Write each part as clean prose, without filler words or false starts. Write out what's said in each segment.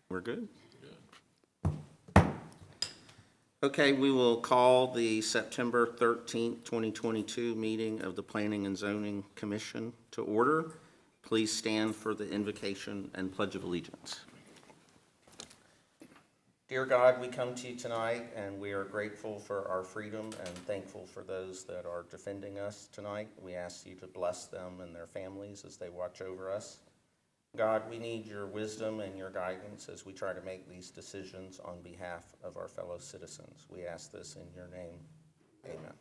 We're good? Okay, we will call the September 13th, 2022 meeting of the Planning and Zoning Commission to order. Please stand for the invocation and Pledge of Allegiance. Dear God, we come to you tonight and we are grateful for our freedom and thankful for those that are defending us tonight. We ask you to bless them and their families as they watch over us. God, we need your wisdom and your guidance as we try to make these decisions on behalf of our fellow citizens. We ask this in your name. Amen.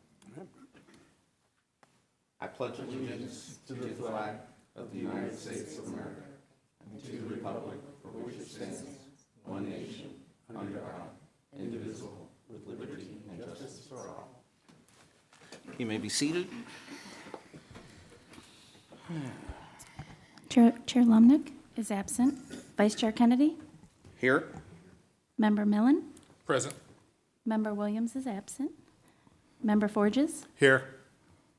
I pledge allegiance to the flag of the United States of America and to the republic for which it stands, one nation, under God, indivisible, with liberty and justice for all. You may be seated. Chair Lomnick is absent. Vice Chair Kennedy? Here. Member Millen? Present. Member Williams is absent. Member Forges? Here.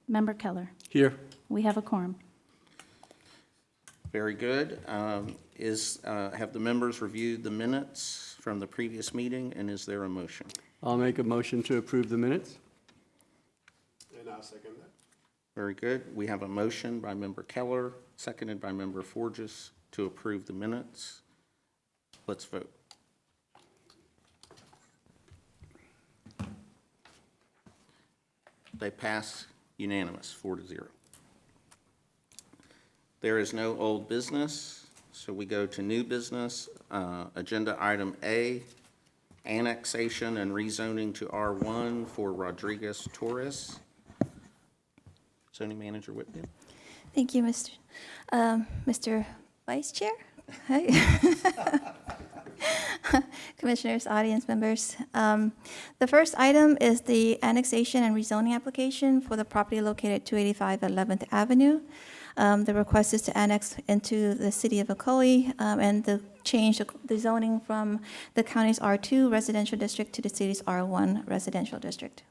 Member Keller? Here. We have a quorum. Very good. Have the members reviewed the minutes from the previous meeting, and is there a motion? I'll make a motion to approve the minutes. And I'll second that. Very good. We have a motion by Member Keller, seconded by Member Forges, to approve the minutes. Let's vote. They pass unanimous, 4-0. There is no old business, so we go to new business. Agenda item A, annexation and rezoning to R1 for Rodriguez Torres. Zoning Manager Whitfield. Thank you, Mr. Vice Chair. Hi. Commissioners, audience members. The first item is the annexation and rezoning application for the property located at 285 11th Avenue. The request is to annex into the city of Ocoee and to change the zoning from the county's R2 residential district to the city's R1 residential district.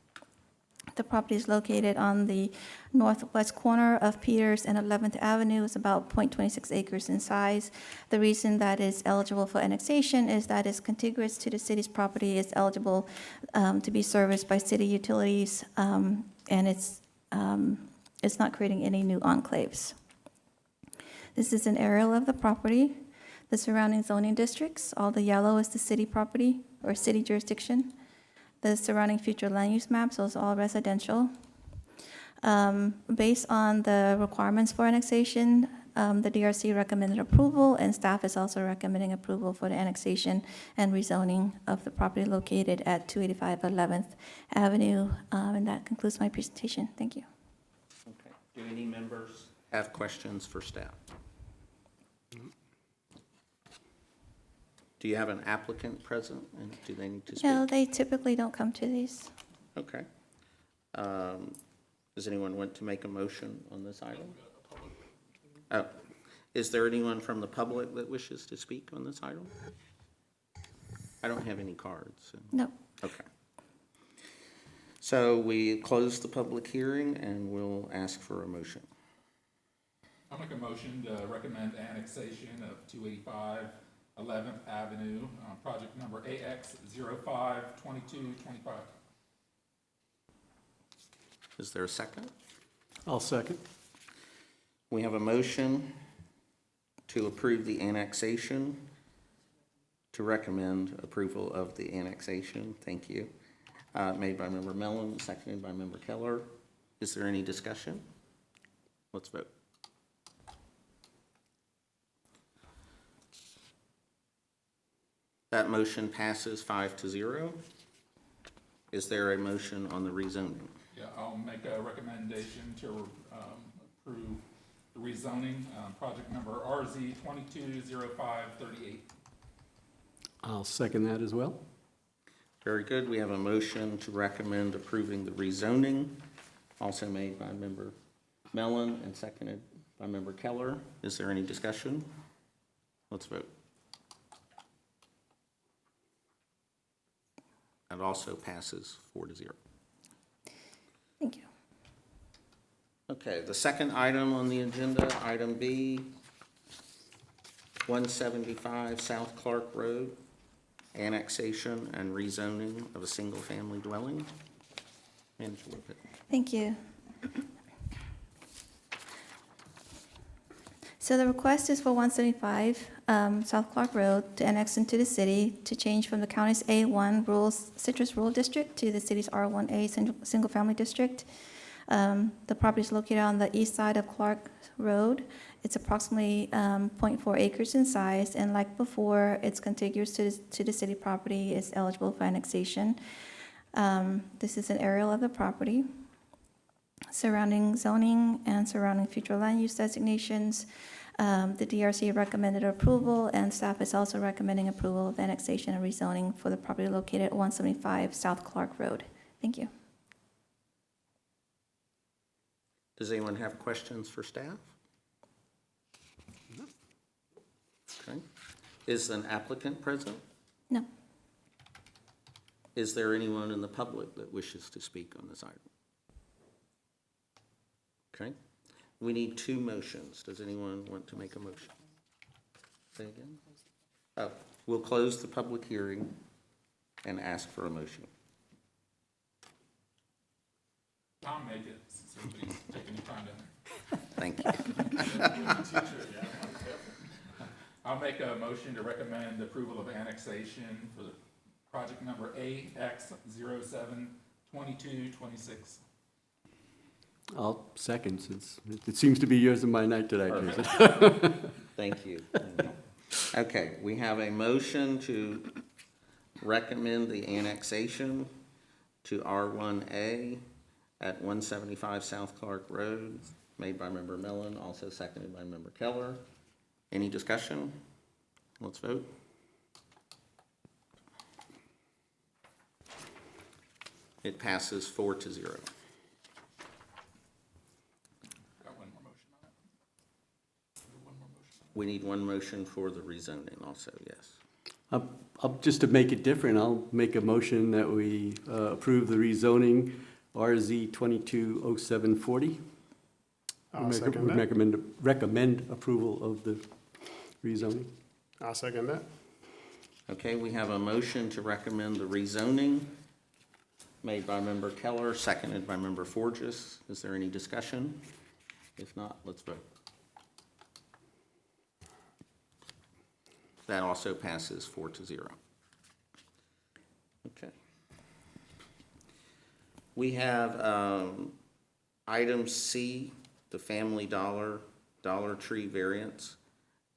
The property is located on the northwest corner of Peters and 11th Avenue. It's about 0.26 acres in size. The reason that is eligible for annexation is that it's contiguous to the city's property. It's eligible to be serviced by city utilities, and it's not creating any new enclaves. This is an aerial of the property, the surrounding zoning districts. All the yellow is the city property or city jurisdiction. The surrounding future land use maps, those are all residential. Based on the requirements for annexation, the DRC recommended approval, and staff is also recommending approval for the annexation and rezoning of the property located at 285 11th Avenue. And that concludes my presentation. Thank you. Okay. Do any members have questions for staff? Do you have an applicant present, and do they need to speak? No, they typically don't come to these. Okay. Does anyone want to make a motion on this item? Oh, is there anyone from the public that wishes to speak on this item? I don't have any cards. So. No. Okay. So we close the public hearing and we'll ask for a motion. I'll make a motion to recommend annexation of 285 11th Avenue, project number AX052225. Is there a second? I'll second. We have a motion to approve the annexation, to recommend approval of the annexation. Thank you. Made by Member Mellon, seconded by Member Keller. Is there any discussion? Let's vote. That motion passes 5-0. Is there a motion on the rezoning? Yeah, I'll make a recommendation to approve the rezoning, project number RZ220538. I'll second that as well. Very good. We have a motion to recommend approving the rezoning, also made by Member Mellon and seconded by Member Keller. Is there any discussion? Let's vote. That also passes 4-0. Thank you. Okay, the second item on the agenda, item B, 175 South Clark Road, annexation and rezoning of a single-family dwelling. Manager Whippet. Thank you. So the request is for 175 South Clark Road to annex into the city to change from the county's A1 citrus rural district to the city's R1A single-family district. The property is located on the east side of Clark Road. It's approximately 0.4 acres in size, and like before, it's contiguous to the city property, is eligible for annexation. This is an aerial of the property. Surrounding zoning and surrounding future land use designations, the DRC recommended approval, and staff is also recommending approval of annexation and rezoning for the property located at 175 South Clark Road. Thank you. Does anyone have questions for staff? Okay. Is an applicant present? No. Is there anyone in the public that wishes to speak on this item? Okay. We need two motions. Does anyone want to make a motion? Say again? Oh, we'll close the public hearing and ask for a motion. I'll make it, since everybody's taking your time down Thank you. there. I'll make a motion to recommend approval of annexation for the project number AX072226. I'll second, since it seems to be yours and my night today, Jason. Thank you. Okay, we have a motion to recommend the annexation to R1A at 175 South Clark Road, made by Member Mellon, also seconded by Member Keller. Any discussion? Let's vote. It passes 4-0. Got one more motion on it. One more motion. We need one motion for the rezoning also, yes. Just to make it different, I'll make a motion that we approve the rezoning RZ 220740. I'll second that. Recommend approval of the rezoning. I'll second that. Okay, we have a motion to recommend the rezoning made by Member Keller, seconded by Member Forges. Is there any discussion? If not, let's vote. That also passes 4-0. Okay. We have item C, the Family Dollar Tree variance.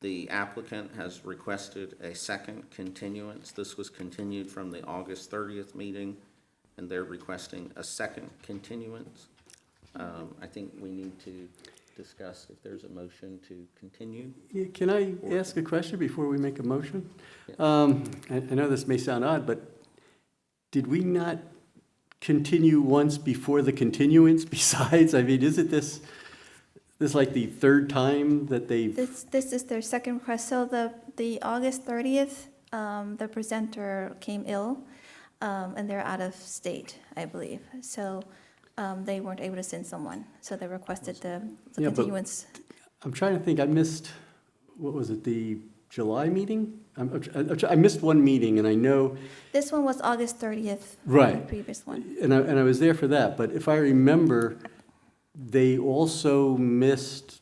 The applicant has requested a second continuance. This was continued from the August 30th meeting, and they're requesting a second continuance. I think we need to discuss if there's a motion to continue. Yeah, can I ask a question before we make a motion? Yeah. I know this may sound odd, but did we not continue once before the continuance besides? I mean, isn't this like the third time that they've? This is their second request. So the August 30th, the presenter came ill, and they're out of state, I believe. So they weren't able to send someone, so they requested the Yeah, but continuance. I'm trying to think, I missed, what was it, the July meeting? I missed one meeting, and I know, This one was August 30th. Right. The previous one. and I was there for that, but if I remember, they also missed,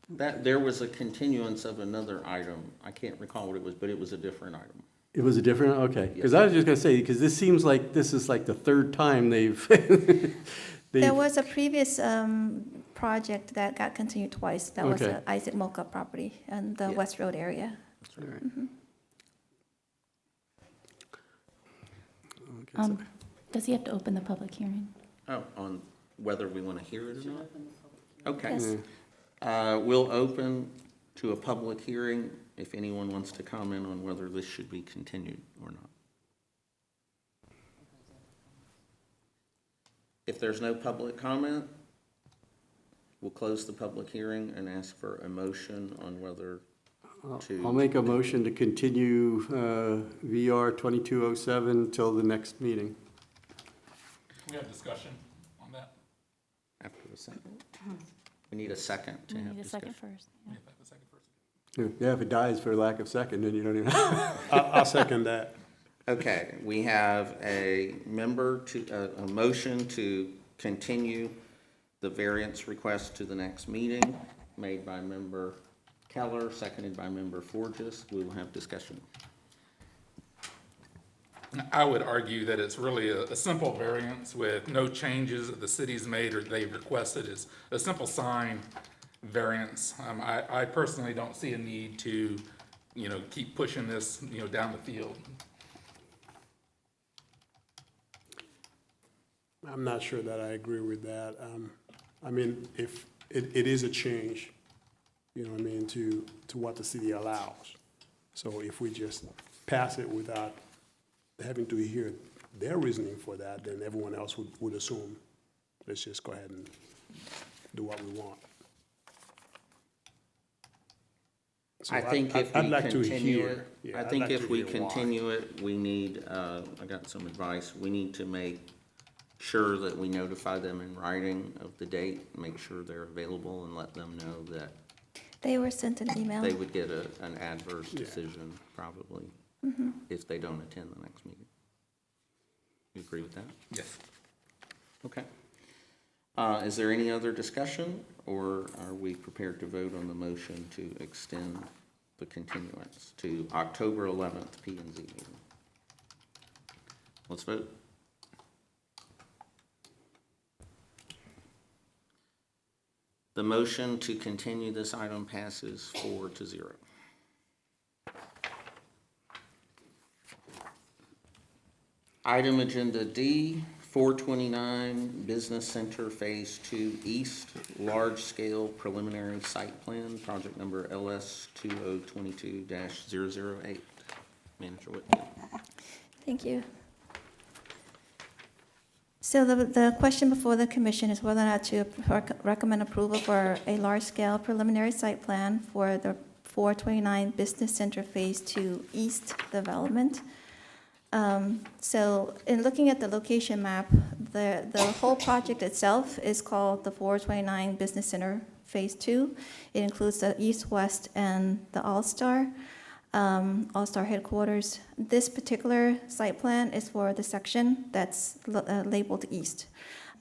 That, there was a continuance of another item. I can't recall what it was, but it was a different item. it was a different, okay. Because Yes. I was just gonna say, because this seems like this is like the third time they've, There was a previous project that got continued twice. That was Okay. the Isaac Mocha property in the Yeah. West Road area. That's right. All right. Mm-hmm. Okay, so- Does he have to open the public hearing? Oh, on whether we want to hear it or not? Okay. Yes. We'll open to a public hearing if anyone wants to comment on whether this should be continued or not. If there's no public comment, we'll close the public hearing and ask for a motion on whether to. I'll make a motion to continue VR 2207 till the next meeting. We have discussion on that? After the second. We need a second to We have need a second discussion. first. We yeah. have the second first. Yeah, if it dies for lack of second, then you don't even. I'll second that. Okay, we have a a motion to continue the variance request to the next meeting, made by member Keller, seconded by member Forges. We will have discussion. I would argue that it's really a simple variance with no changes that the city's made or they've requested. It's a simple sign variance. I personally don't see a need to, keep pushing this, down the field. I'm not sure that I agree with that. I mean, if it is a change, to what the city allows. So if we just pass it without having to hear their reasoning for that, then everyone else would assume, let's just go ahead and do what we want. So I think if I'd we like to continue hear- it, yeah, I I'd think like to if we hear why. continue it, we need, I got some advice, we need to make sure that we notify them in writing of the date, make sure they're available, and let them know that They were sent an email. they would get an adverse decision, probably, if they don't attend the next meeting. You agree with that? Yes. Okay. Is there any other discussion, or are we prepared to vote on the motion to extend the continuance to October 11th P and Z meeting? Let's vote. The motion to continue this item passes 4-0. Item Agenda D, 429 Business Center Phase 2 East, large-scale preliminary site plan, project number LS 2022-008. Manager Whitfield. Thank you. So the question before the commission is whether or not to recommend approval for a large-scale preliminary site plan for the 429 Business Center Phase 2 East development. So in looking at the location map, the whole project itself is called the 429 Business Center Phase 2. It includes the East, West, and the All-Star headquarters. This particular site plan is for the section that's labeled East.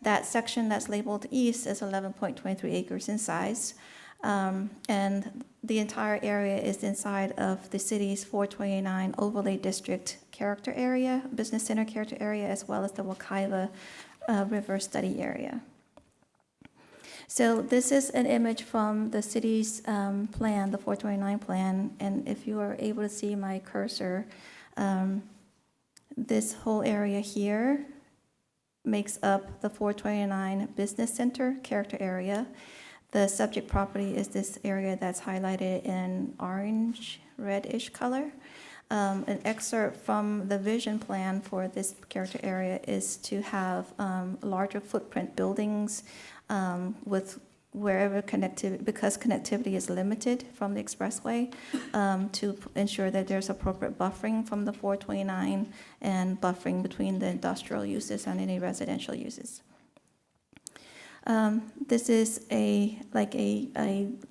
That section that's labeled East is 11.23 acres in size. And the entire area is inside of the city's 429 overlay district character area, business center character area, as well as the Ocoee River study area. So this is an image from the city's plan, the 429 plan, and if you are able to see my cursor, this whole area here makes up the 429 Business Center character area. The subject property is this area that's highlighted in orange, reddish color. An excerpt from the vision plan for this character area is to have larger footprint buildings with wherever connectivity, because connectivity is limited from the expressway, to ensure that there's appropriate buffering from the 429 and buffering between the industrial uses and any residential uses. This is a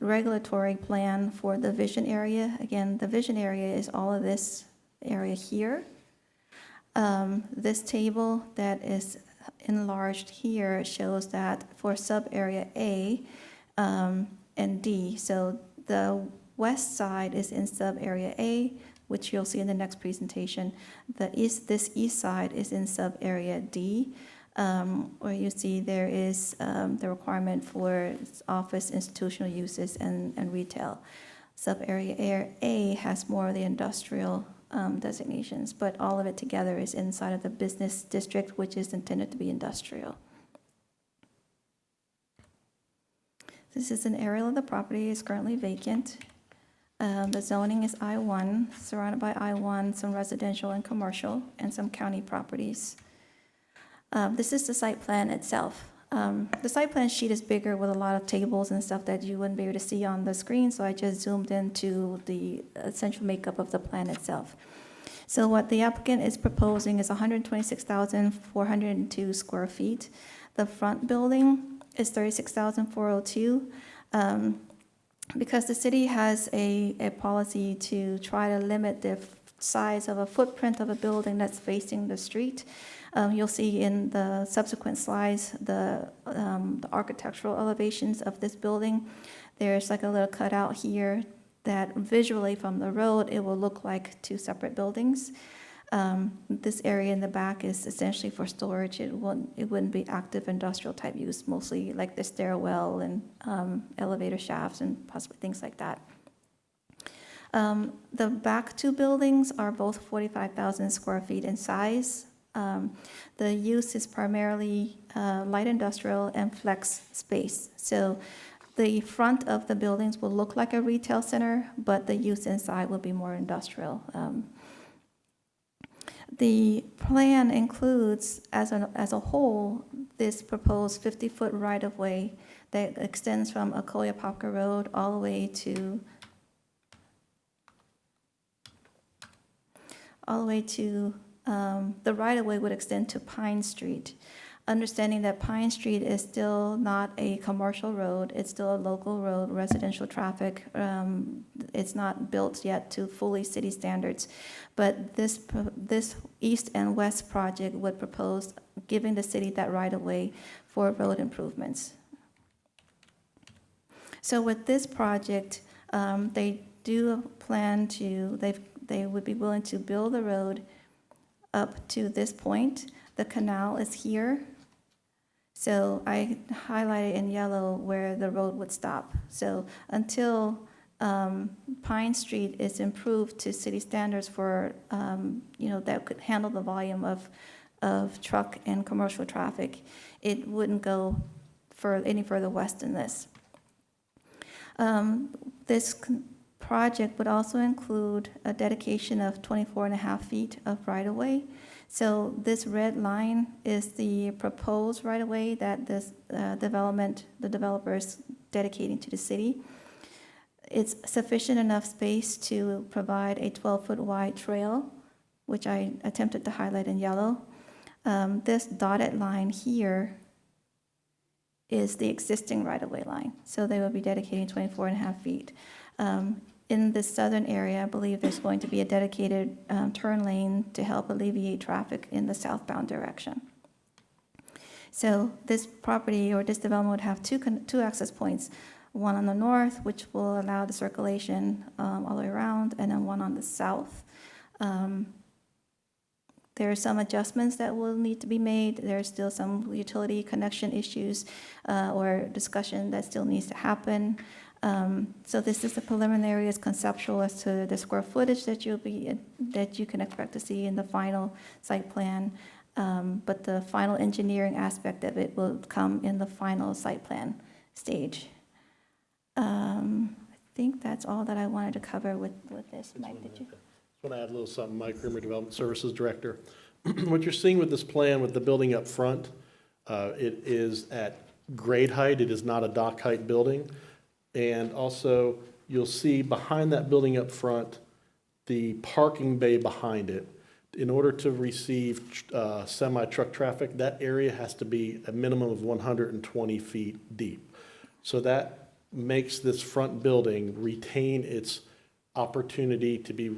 regulatory plan for the vision area. Again, the vision area is all of this area here. This table that is enlarged here shows that for sub-area A and D, so the west side is in sub-area A, which you'll see in the next presentation. This east side is in sub-area D, where you see there is the requirement for office, institutional uses, and retail. Sub-area A has more of the industrial designations, but all of it together is inside of the business district, which is intended to be industrial. This is an aerial of the property. It's currently vacant. The zoning is I-1, surrounded by I-1, some residential and commercial, and some county properties. This is the site plan itself. The site plan sheet is bigger with a lot of tables and stuff that you wouldn't be able to see on the screen, so I just zoomed into the essential makeup of the plan itself. So what the applicant is proposing is 126,402 square feet. The front building is 36,402. because the city has a policy to try to limit the size of a footprint of a building that's facing the street. You'll see in the subsequent slides, the architectural elevations of this building. There's like a little cutout here that visually from the road, it will look like two separate buildings. This area in the back is essentially for storage. It wouldn't be active industrial type use, mostly like the stairwell and elevator shafts and possibly things like that. The back two buildings are both 45,000 square feet in size. The use is primarily light industrial and flex space. So the front of the buildings will look like a retail center, but the use inside will be more industrial. The plan includes, as a whole, this proposed 50-foot right-of-way that extends from Ocoee Road all the way to the right-of-way would extend to Pine Street. Understanding that Pine Street is still not a commercial road, it's still a local road, residential traffic. It's not built yet to fully city standards. But this east and west project would propose giving the city that right-of-way for road improvements. So with this project, they do plan to, they would be willing to build the road up to this point. The canal is here. So I highlighted in yellow where the road would stop. So until Pine Street is improved to city standards for, that could handle the volume of truck and commercial traffic, it wouldn't go any further west than this. This project would also include a dedication of 24.5 feet of right-of-way. So this red line is the proposed right-of-way that this the developer is dedicating to the city. It's sufficient enough space to provide a 12-foot wide trail, which I attempted to highlight in yellow. This dotted line here is the existing right-of-way line. So they will be dedicating 24.5 feet. In the southern area, I believe there's going to be a dedicated turn lane to help alleviate traffic in the southbound direction. So this property or this development would have two access points, one on the north, which will allow the circulation all the way around, and then one on the south. There are some adjustments that will need to be made. There's still some utility connection issues or discussion that still needs to happen. So this is the preliminary, it's conceptual as to the square footage that you can expect to see in the final site plan. But the final engineering aspect of it will come in the final site plan stage. I think that's all that I wanted to cover with this. Mike, did you? I want to add a little something. Mike Rimmer, Development Services Director. What you're seeing with this plan with the building up front, it is at grade height. It is not a dock height building. And also, you'll see behind that building up front, the parking bay behind it. In order to receive semi-truck traffic, that area has to be a minimum of 120 feet deep. So that makes this front building retain its opportunity to be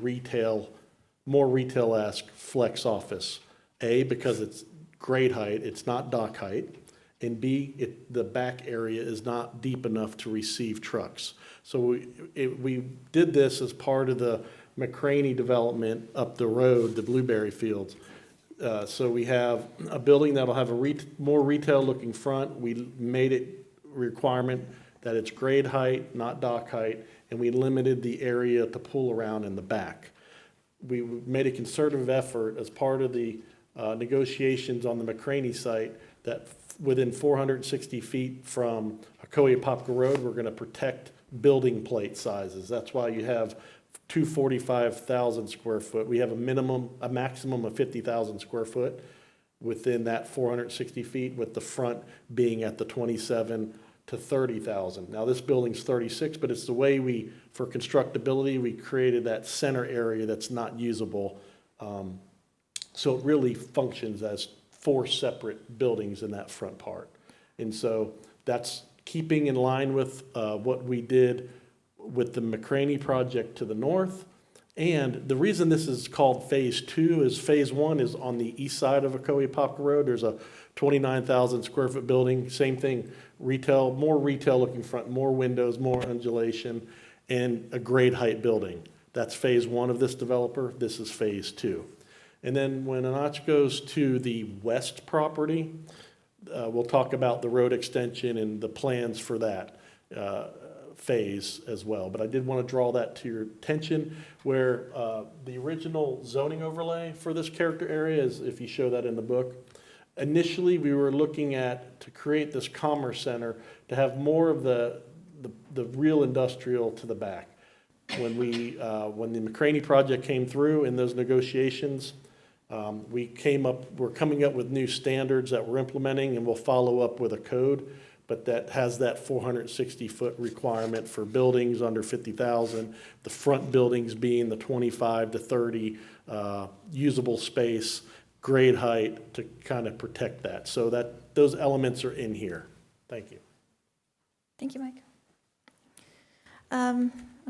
more retail-esque flex office. A, because it's grade height, it's not dock height. And B, the back area is not deep enough to receive trucks. So we did this as part of the McCraney development up the road, the Blueberry Fields. So we have a building that'll have a more retail-looking front. We made it requirement that it's grade height, not dock height, and we limited the area to pull around in the back. We made a concerted effort as part of the negotiations on the McCraney site that within 460 feet from Ocoee Road, we're going to protect building plate sizes. That's why you have 245,000 square foot. We have a maximum of 50,000 square foot within that 460 feet, with the front being at the 27 to 30,000. Now this building's 36, but it's the way for constructability, we created that center area that's not usable. So it really functions as 4 separate buildings in that front part. And so that's keeping in line with what we did with the McCraney project to the north. And the reason this is called Phase 2 is Phase 1 is on the east side of Ocoee Popka Road. There's a 29,000 square foot building, same thing, retail, more retail looking front, more windows, more undulation, and a grade height building. That's Phase 1 of this developer. This is Phase 2. And then when Anach goes to the west property, we'll talk about the road extension and the plans for that phase as well. But I did want to draw that to your attention where the original zoning overlay for this character area is, if you show that in the book. Initially, we were looking at, to create this commerce center, to have more of the real industrial to the back. When the McCraney project came through in those negotiations, we're coming up with new standards that we're implementing, and we'll follow up with a code, but that has that 460-foot requirement for buildings under 50,000, the front buildings being the 25 to 30 usable space, grade height to kind of protect that. So that those elements are in here. Thank you. Thank you, Mike.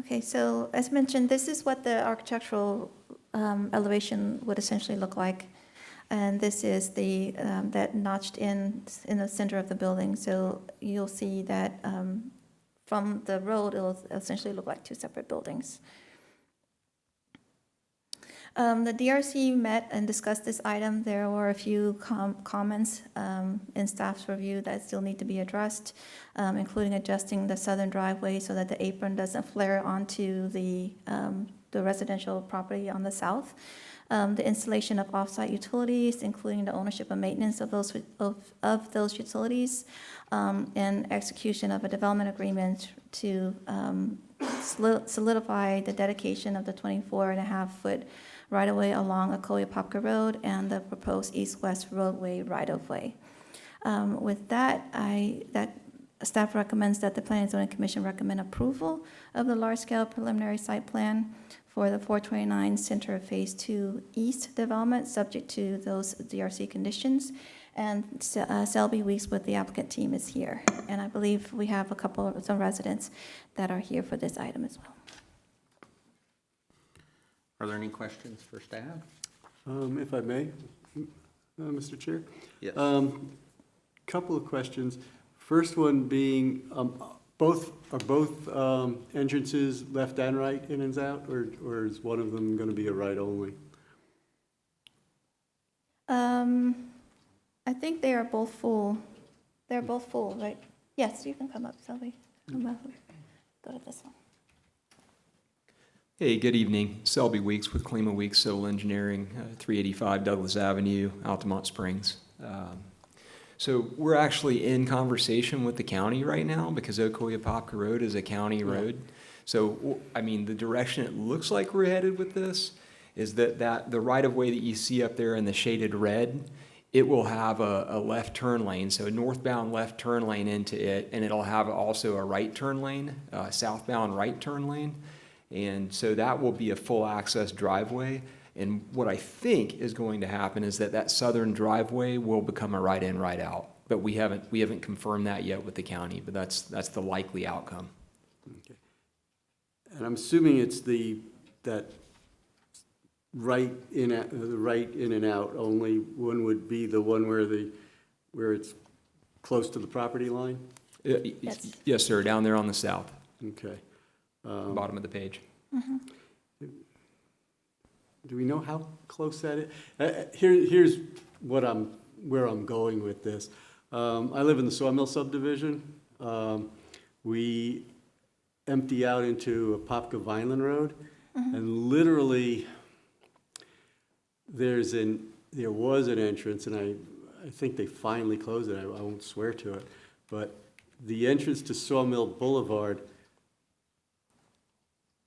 Okay, so as mentioned, this is what the architectural elevation would essentially look like. And this is the that notched in the center of the building. So you'll see that from the road, it'll essentially look like two separate buildings. The DRC met and discussed this item. There were a few comments in staff's review that still need to be addressed, including adjusting the southern driveway so that the apron doesn't flare onto the residential property on the south. The installation of off-site utilities, including the ownership and maintenance of those utilities, and execution of a development agreement to solidify the dedication of the 24.5-foot right-of-way along Ocoee Popka Road and the proposed east-west roadway right-of-way. With that, staff recommends that the Planning and Zoning Commission recommend approval of the large-scale preliminary site plan for the 429 Center Phase 2 East development, subject to those DRC conditions. And Selby Weeks with the applicant team is here. And I believe we have some residents that are here for this item as well. Are there any questions for staff? If I may, Mr. Chair? Yes. Couple of questions. First one being, both entrances left and right, in and out, or is one of them going to be a right only? I think they are both full. They're both full, right? Yes, you can come up, Selby. Come up. Go to this one. Hey, good evening. Selby Weeks with Klima Weeks Civil Engineering, 385 Douglas Avenue, Altamont Springs. So we're actually in conversation with the county right now because Ocoee Popka Road is a county road. So, I mean, the direction it looks like we're headed with this is that the right-of-way that you see up there in the shaded red, it will have a left turn lane, so a northbound left turn lane into it, and it'll have also a right turn lane, southbound right turn lane. And so that will be a full access driveway. And what I think is going to happen is that southern driveway will become a right in, right out. But we haven't confirmed that yet with the county, but that's the likely outcome. Okay. And I'm assuming it's that right in and out only one would be the one where it's close to the property line? Yes. Yes, sir, down there on the south, Okay. bottom of the page. Mm-hmm. Do we know how close that is? Here's where I'm going with this. I live in the Sawmill subdivision. We empty out into a Popka Vineland Road, and literally there was an entrance, and I think they finally closed it. I won't swear to it, but the entrance to Sawmill Boulevard,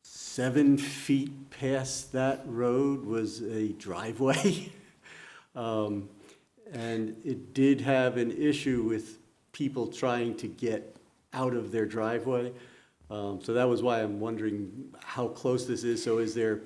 7 feet past that road was a driveway. And it did have an issue with people trying to get out of their driveway. So that was why I'm wondering how close this is. So is there,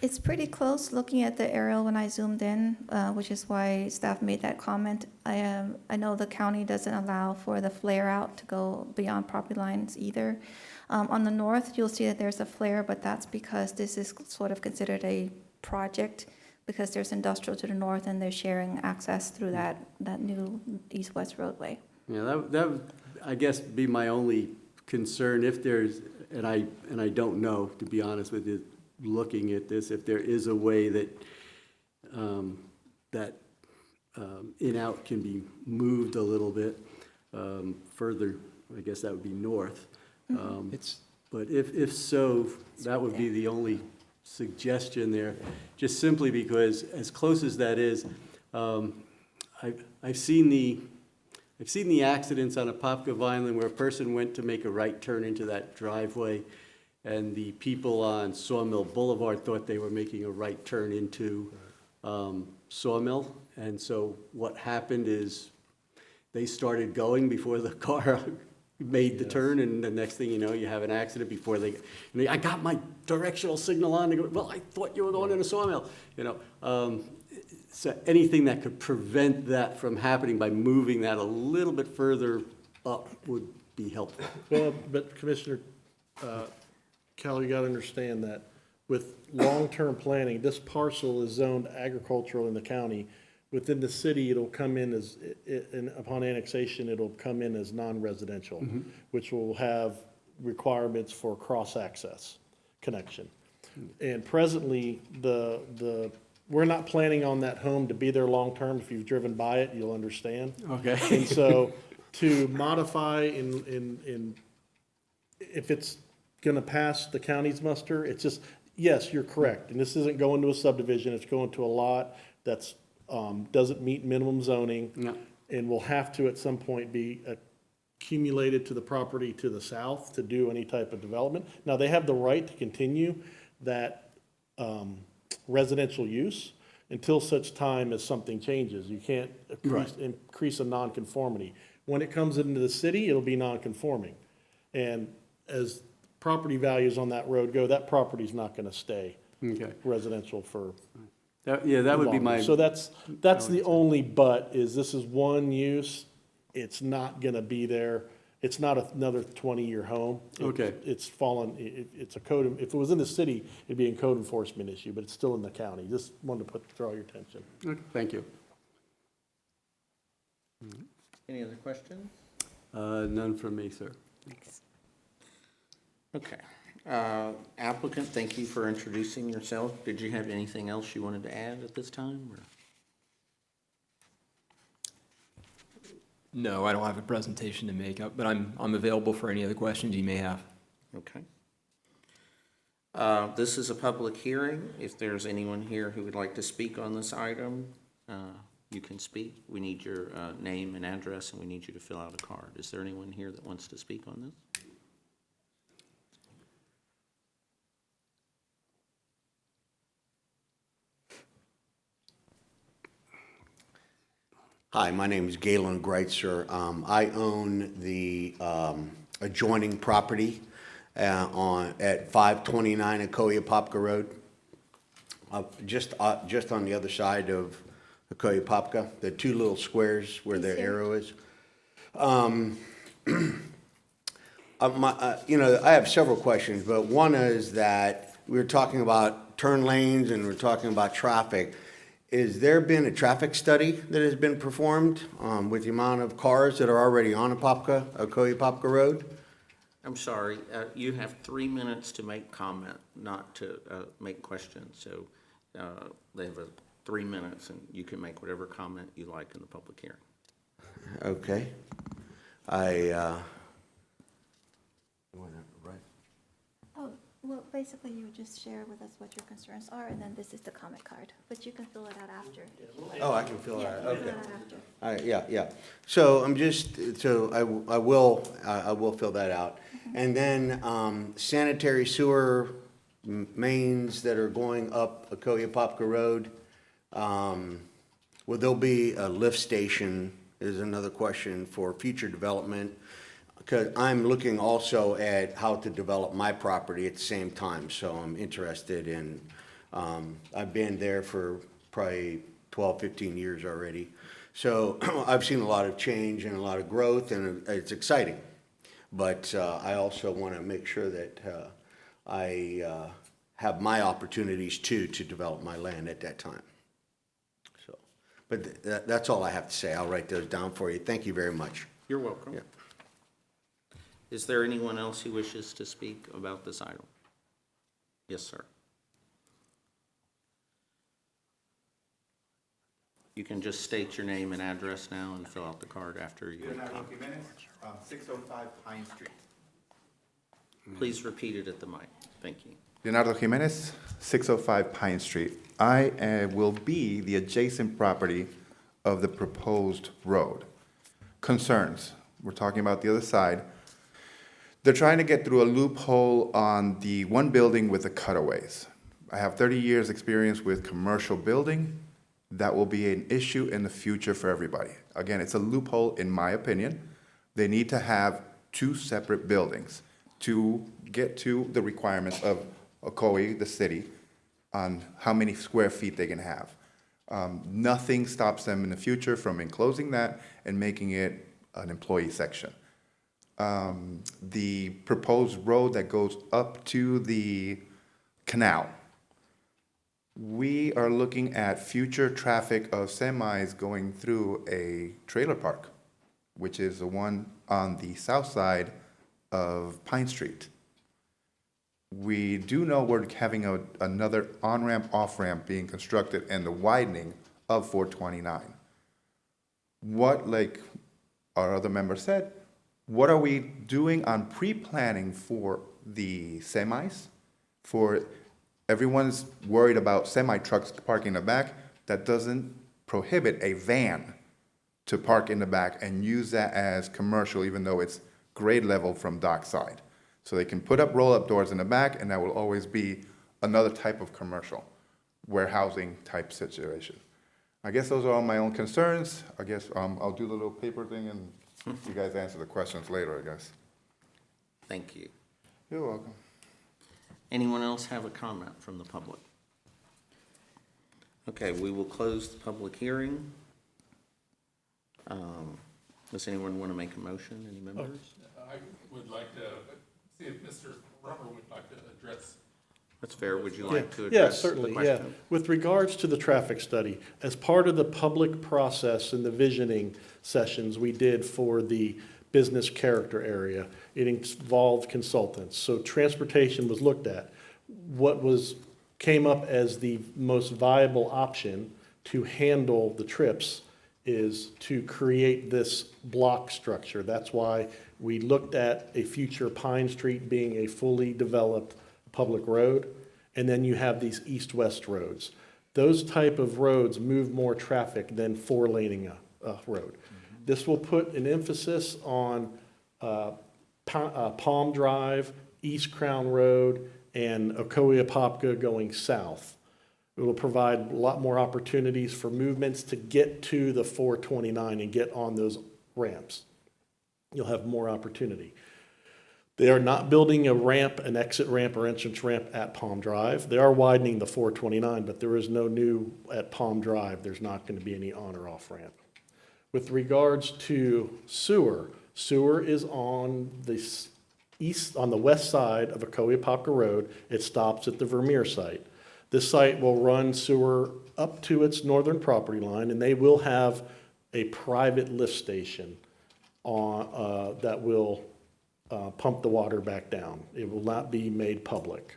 It's pretty close, looking at the aerial when I zoomed in, which is why staff made that comment. I know the county doesn't allow for the flare out to go beyond property lines either. On the north, you'll see that there's a flare, but that's because this is sort of considered a project, because there's industrial to the north and they're sharing access through that new east-west roadway. that would, I guess, be my only concern if there's, and I don't know, to be honest with you, looking at this, if there is a way that, in-out can be moved a little bit further, I guess that would be north. It's, But if so, that would be the only suggestion there, just simply because as close as that is, I've seen the accidents on Apopka Vineland where a person went to make a right turn into that driveway, and the people on Sawmill Boulevard thought they were making a right turn into Sawmill. And so what happened is they started going before the car made the turn, and the next thing you know, you have an accident before I got my directional signal on to go, well, I thought you were going into Sawmill, So anything that could prevent that from happening by moving that a little bit further up would be helpful. Well, but Commissioner Cal, you gotta understand that with long-term planning, this parcel is zoned agricultural in the county. Within the city, it'll come in as, and upon annexation, it'll come in as non-residential, which will have requirements for cross-access connection. And presently, we're not planning on that home to be there long-term. If you've driven by it, you'll understand. Okay. And so to modify if it's gonna pass the county's muster, it's just, yes, you're correct. And this isn't going to a subdivision, it's going to a lot that's, doesn't meet minimum zoning. No. And will have to at some point be accumulated to the property to the south to do any type of development. Now, they have the right to continue that, residential use until such time as something changes. You can't increase a nonconformity. When it comes into the city, it'll be nonconforming. And as property values on that road go, that property's not gonna stay Okay. residential for That would be longer. my, So that's the only but, is this is one use. It's not gonna be there. It's not another 20-year home. Okay. It's fallen, it's a code, if it was in the city, it'd be a code enforcement issue, but it's still in the county. Just wanted to draw your attention. okay, thank you. Any other questions? None from me, sir. Okay. Applicant, thank you for introducing yourself. Did you have anything else you wanted to add at this time, or? no, I don't have a presentation to make up, but I'm available for any other questions you may have. Okay. This is a public hearing. If there's anyone here who would like to speak on this item, you can speak. We need your name and address, and we need you to fill out a card. Is there anyone here that wants to speak on this? Hi, my name is Galen Greitzer. I own the adjoining property at 529 Ocoee Popka Road, just on the other side of Ocoee Popka, the two little squares where the arrow is. I have several questions, but one is that we were talking about turn lanes and we're talking about traffic. Has there been a traffic study that has been performed with the amount of cars that are already on Ocoee Popka Road? I'm sorry, you have 3 minutes to make comment, not to make questions. So they have 3 minutes, and you can make whatever comment you like in the public hearing. Okay. Oh, well, basically, you would just share with us what your concerns are, and then this is the comment card, but you can fill it out after. Oh, I can fill Yeah, that, you can okay. fill it after. Yeah. So I will fill that out. And then sanitary sewer mains that are going up Ocoee Popka Road, will there be a lift station is another question for future development because I'm looking also at how to develop my property at the same time, so I'm interested in, I've been there for probably 12, 15 years already. So I've seen a lot of change and a lot of growth, and it's exciting. But I also want to make sure that I have my opportunities too to develop my land at that time. So, but that's all I have to say. I'll write those down for you. Thank you very much. You're welcome. Yeah. Is there anyone else who wishes to speak about this item? Yes, sir. You can just state your name and address now and fill out the card after you. Leonardo Jimenez, 605 Pine Street. Please repeat it at the mic. Thank you. Leonardo Jimenez, 605 Pine Street. I will be the adjacent property of the proposed road. Concerns, we're talking about the other side. They're trying to get through a loophole on the one building with the cutaways. I have 30 years' experience with commercial building. That will be an issue in the future for everybody. Again, it's a loophole in my opinion. They need to have two separate buildings to get to the requirements of Ocoee, the city, on how many square feet they can have. Nothing stops them in the future from enclosing that and making it an employee section. The proposed road that goes up to the canal, we are looking at future traffic of semis going through a trailer park, which is the one on the south side of Pine Street. We do know we're having another on-ramp, off-ramp being constructed and the widening of 429. What, like our other member said, what are we doing on pre-planning for the semis? For everyone's worried about semi-trucks parking in the back. That doesn't prohibit a van to park in the back and use that as commercial, even though it's grade level from dockside. So they can put up roll-up doors in the back, and that will always be another type of commercial, warehousing type situation. I guess those are all my own concerns. I guess I'll do the little paper thing, and you guys answer the questions later, I guess. Thank you. You're welcome. Anyone else have a comment from the public? Okay, we will close the public hearing. Does anyone want to make a motion? Any members? I would like to see if Mr. Rubber would like to address. That's fair. Would you like to Yeah, address the certainly, yeah. question? With regards to the traffic study, as part of the public process and the visioning sessions we did for the business character area, it involved consultants. So transportation was looked at. What came up as the most viable option to handle the trips is to create this block structure. That's why we looked at a future Pine Street being a fully developed public road, and then you have these east-west roads. Those type of roads move more traffic than four-laning a road. This will put an emphasis on Palm Drive, East Crown Road, and Ocoee Apopka going south. It will provide a lot more opportunities for movements to get to the 429 and get on those ramps. You'll have more opportunity. They are not building a ramp, an exit ramp or entrance ramp at Palm Drive. They are widening the 429, but there is no new at Palm Drive. There's not going to be any on or off ramp. With regards to sewer, sewer is on the on the west side of Ocoee Apopka Road. It stops at the Vermeer site. This site will run sewer up to its northern property line, and they will have a private lift station on, that will pump the water back down. It will not be made public.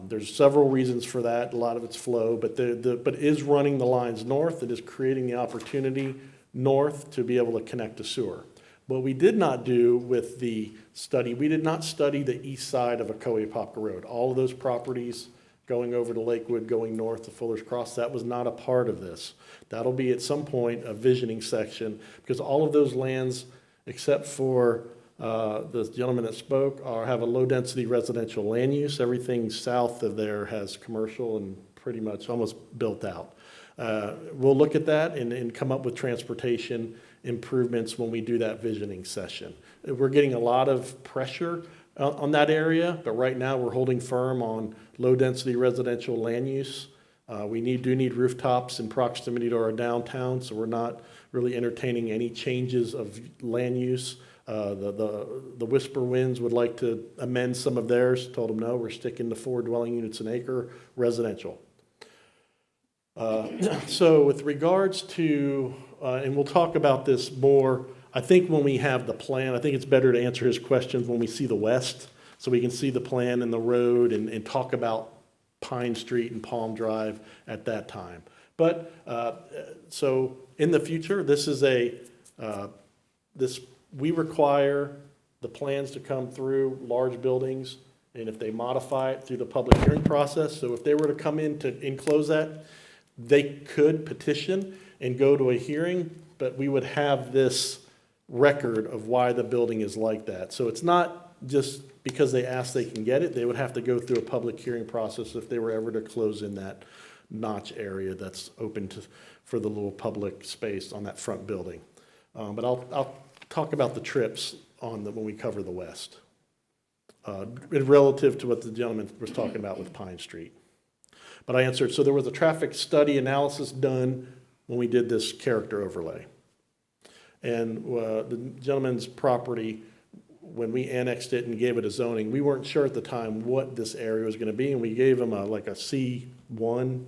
There's several reasons for that. A lot of it's flow, but but it is running the lines north. It is creating the opportunity north to be able to connect to sewer. What we did not do with the study, we did not study the east side of Ocoee Apopka Road. All of those properties going over to Lakewood, going north to Fuller's Cross, that was not a part of this. That'll be at some point a visioning section, because all of those lands, except for the gentleman that spoke, have a low-density residential land use. Everything south of there has commercial and pretty much almost built out. We'll look at that and come up with transportation improvements when we do that visioning session. We're getting a lot of pressure on that area, but right now we're holding firm on low-density residential land use. We do need rooftops in proximity to our downtown, so we're not really entertaining any changes of land use. The Whisper Winds would like to amend some of theirs, told them no, we're sticking to 4 dwelling units an acre residential. So with regards to, and we'll talk about this more, I think when we have the plan, I think it's better to answer his questions when we see the west, so we can see the plan and the road and talk about Pine Street and Palm Drive at that time. But, so in the future, this is we require the plans to come through large buildings, and if they modify it through the public hearing process, so if they were to come in to enclose that, they could petition and go to a hearing, but we would have this record of why the building is like that. So it's not just because they ask they can get it, they would have to go through a public hearing process if they were ever to close in that notch area that's open for the little public space on that front building. But I'll talk about the trips when we cover the west, relative to what the gentleman was talking about with Pine Street. But I answered, so there was a traffic study analysis done when we did this character overlay. And the gentleman's property, when we annexed it and gave it a zoning, we weren't sure at the time what this area was gonna be, and we gave him like a C1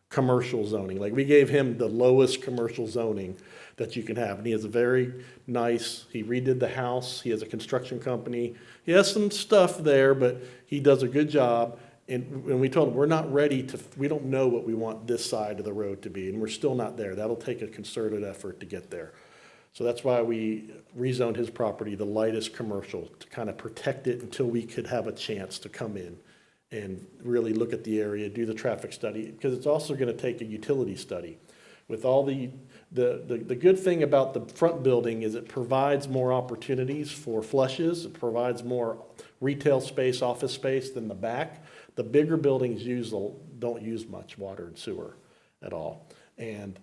commercial zoning. Like, we gave him the lowest commercial zoning that you can have. And he has a very nice, he redid the house, he has a construction company. He has some stuff there, but he does a good job. And when we told him, we're not ready we don't know what we want this side of the road to be, and we're still not there. That'll take a concerted effort to get there. So that's why we rezoned his property the lightest commercial, to kind of protect it until we could have a chance to come in and really look at the area, do the traffic study, because it's also going to take a utility study. With all the good thing about the front building is it provides more opportunities for flushes. It provides more retail space, office space than the back. The bigger buildings don't use much water and sewer at all. And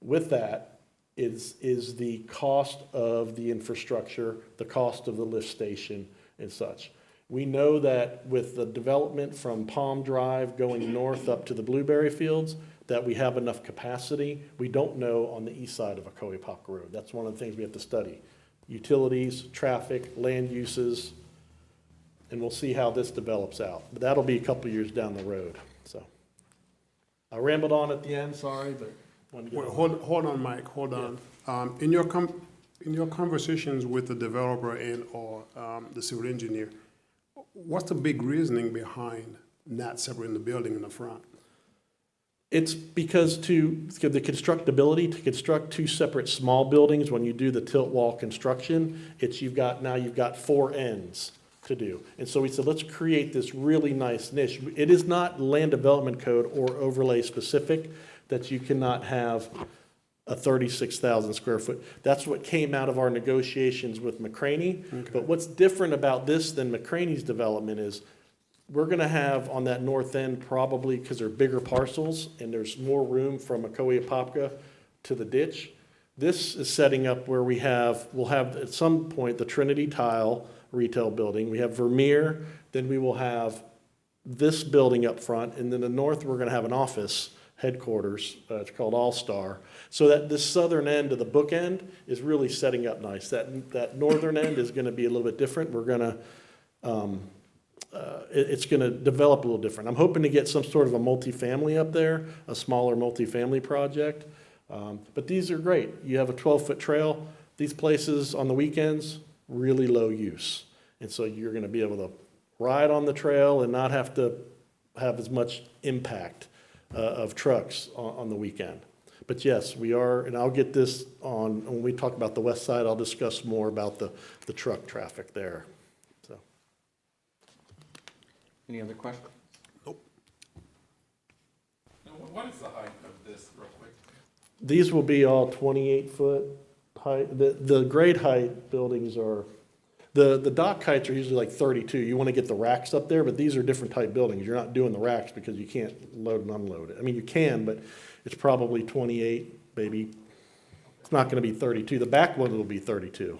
with that is the cost of the infrastructure, the cost of the lift station and such. We know that with the development from Palm Drive going north up to the blueberry fields, that we have enough capacity. We don't know on the east side of Ocoee Popka Road. That's one of the things we have to study. Utilities, traffic, land uses, and we'll see how this develops out. But that'll be a couple years down the road, so. I rambled on at the end, sorry, but. Well, hold on, Mike, hold on. In your conversations with the developer or the civil engineer, what's the big reasoning behind not separating the building in the front? It's because the constructability, to construct 2 separate small buildings, when you do the tilt wall construction, you've got 4 ends to do. And so we said, let's create this really nice niche. It is not land development code or overlay specific that you cannot have a 36,000 square foot. That's what came out of our negotiations with McCraney. Okay. But what's different about this than McCraney's development is we're gonna have on that north end, probably because they're bigger parcels and there's more room from Ocoee Popka to the ditch. This is setting up where we'll have at some point the Trinity Tile retail building. We have Vermeer, then we will have this building up front, and then the north, we're gonna have an office headquarters, it's called All-Star. So that this southern end of the bookend is really setting up nice. That northern end is gonna be a little bit different. We're gonna, it's gonna develop a little different. I'm hoping to get some sort of a multifamily up there, a smaller multifamily project. But these are great. You have a 12-foot trail. These places on the weekends, really low use. And so you're gonna be able to ride on the trail and not have to have as much impact of trucks on the weekend. But yes, we are, and I'll get this on, when we talk about the west side, I'll discuss more about the truck traffic there, so. Any other questions? What is the height of this, real quick? These will be all 28-foot height. The grade height buildings are, the dock heights are usually like 32. You want to get the racks up there, but these are different type buildings. You're not doing the racks because you can't load and unload it. I mean, you can, but it's probably 28, maybe It's not gonna be 32. The back one will be 32.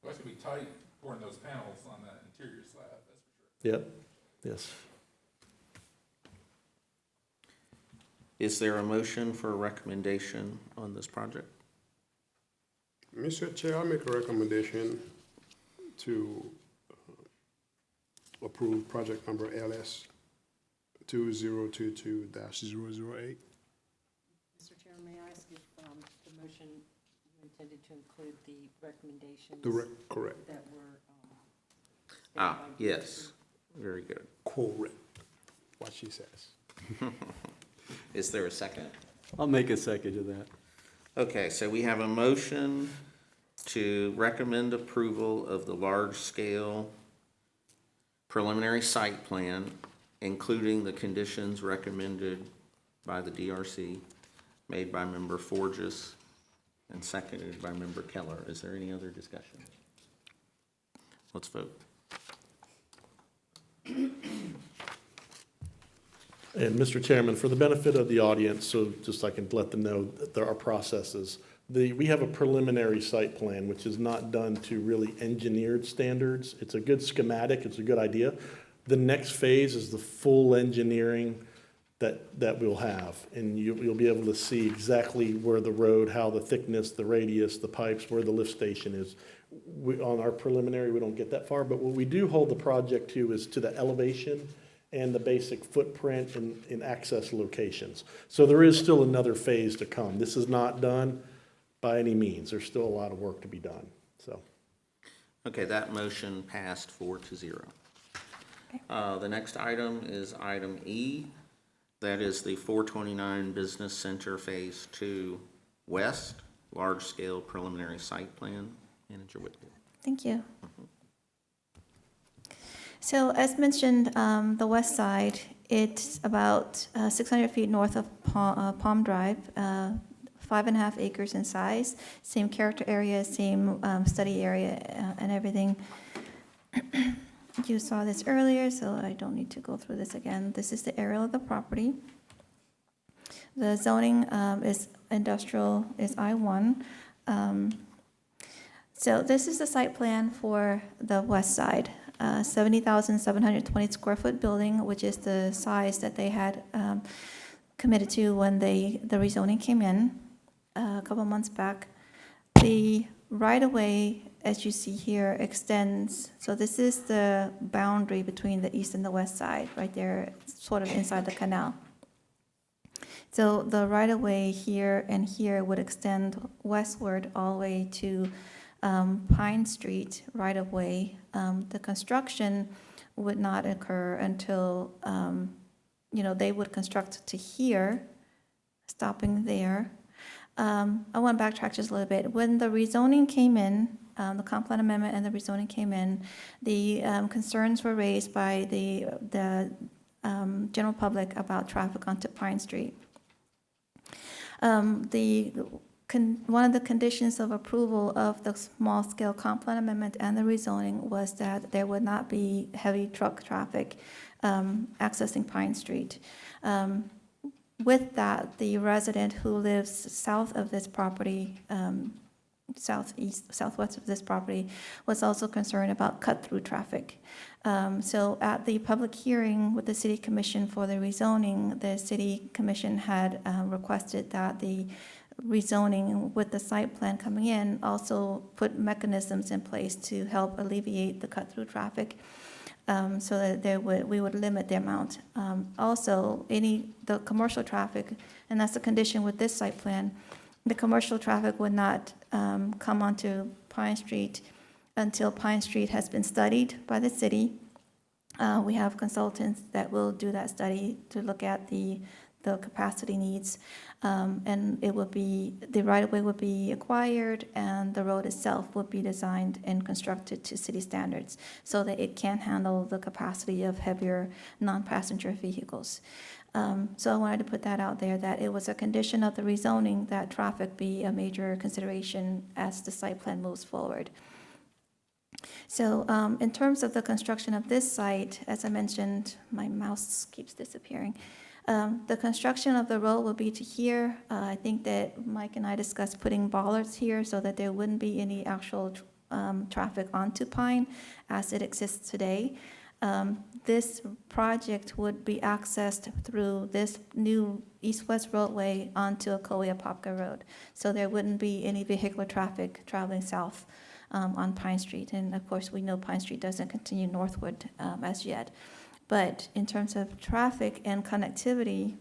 Well, it's gonna be tight pouring those panels on that interior slab, that's for sure. Yep, yes. Is there a motion for a recommendation on this project? Mr. Chair, I make a recommendation to approve project number LS 2022-008. Mr. Chair, may I ask if the motion you intended to include the recommendations Correct. that were Yes, very good. Correct. What she says. Is there a second? I'll make a second to that. Okay, so we have a motion to recommend approval of the large-scale preliminary site plan, including the conditions recommended by the DRC, made by Member Forges and seconded by Member Keller. Is there any other discussion? Let's vote. And Mr. Chairman, for the benefit of the audience, so just I can let them know that there are processes. We have a preliminary site plan, which is not done to really engineered standards. It's a good schematic, it's a good idea. The next phase is the full engineering that we'll have. And you'll be able to see exactly where the road, how the thickness, the radius, the pipes, where the lift station is. On our preliminary, we don't get that far, but what we do hold the project to is to the elevation and the basic footprint in access locations. So there is still another phase to come. This is not done by any means. There's still a lot of work to be done, so. Okay, that motion passed 4-0. The next item is item E. That is the 429 Business Center Phase 2 West, large-scale preliminary site plan. Manager Whitfield. Thank you. So as mentioned, the west side, it's about 600 feet north of Palm Drive, 5.5 acres in size, same character area, same study area and everything. You saw this earlier, so I don't need to go through this again. This is the aerial of the property. The zoning is industrial, is I-1. So this is the site plan for the west side. 70,720 square foot building, which is the size that they had committed to when the rezoning came in a couple months back. The right-of-way, as you see here, extends. So this is the boundary between the east and the west side, right there, sort of inside the canal. So the right-of-way here and here would extend westward all the way to Pine Street right-of-way. The construction would not occur until, they would construct to here, stopping there. I want to backtrack just a little bit. When the rezoning came in, the comp plan amendment and the rezoning came in, the concerns were raised by the general public about traffic onto Pine Street. One of the conditions of approval of the small-scale comp plan amendment and the rezoning was that there would not be heavy truck traffic accessing Pine Street. With that, the resident who lives south of this property, southwest of this property, was also concerned about cut-through traffic. So at the public hearing with the City Commission for the rezoning, the City Commission had requested that the rezoning with the site plan coming in also put mechanisms in place to help alleviate the cut-through traffic, so that we would limit the amount. Also, the commercial traffic, and that's the condition with this site plan, the commercial traffic would not come onto Pine Street until Pine Street has been studied by the city. We have consultants that will do that study to look at the capacity needs, and the right-of-way would be acquired, and the road itself would be designed and constructed to city standards so that it can handle the capacity of heavier non-passenger vehicles. So I wanted to put that out there, that it was a condition of the rezoning that traffic be a major consideration as the site plan moves forward. So in terms of the construction of this site, as I mentioned, my mouse keeps disappearing. The construction of the road will be to here. I think that Mike and I discussed putting bollards here so that there wouldn't be any actual traffic onto Pine as it exists today. This project would be accessed through this new east-west roadway onto Ocoee Apopka Road. So there wouldn't be any vehicular traffic traveling south on Pine Street. And of course, we know Pine Street doesn't continue northward as yet. But in terms of traffic and connectivity,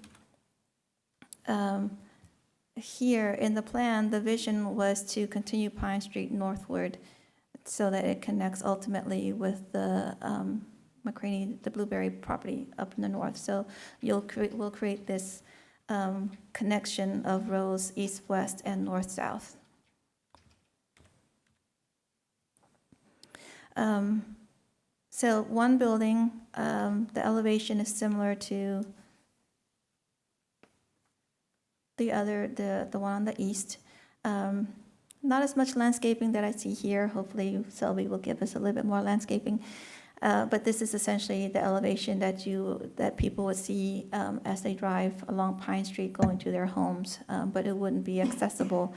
here in the plan, the vision was to continue Pine Street northward so that it connects ultimately with the McCraney, the Blueberry property up in the north. So we'll create this connection of roads east-west and north-south. So one building, the elevation is similar to the other, the one on the east. Not as much landscaping that I see here. Hopefully Selby will give us a little bit more landscaping. But this is essentially the elevation that people would see as they drive along Pine Street going to their homes, but it wouldn't be accessible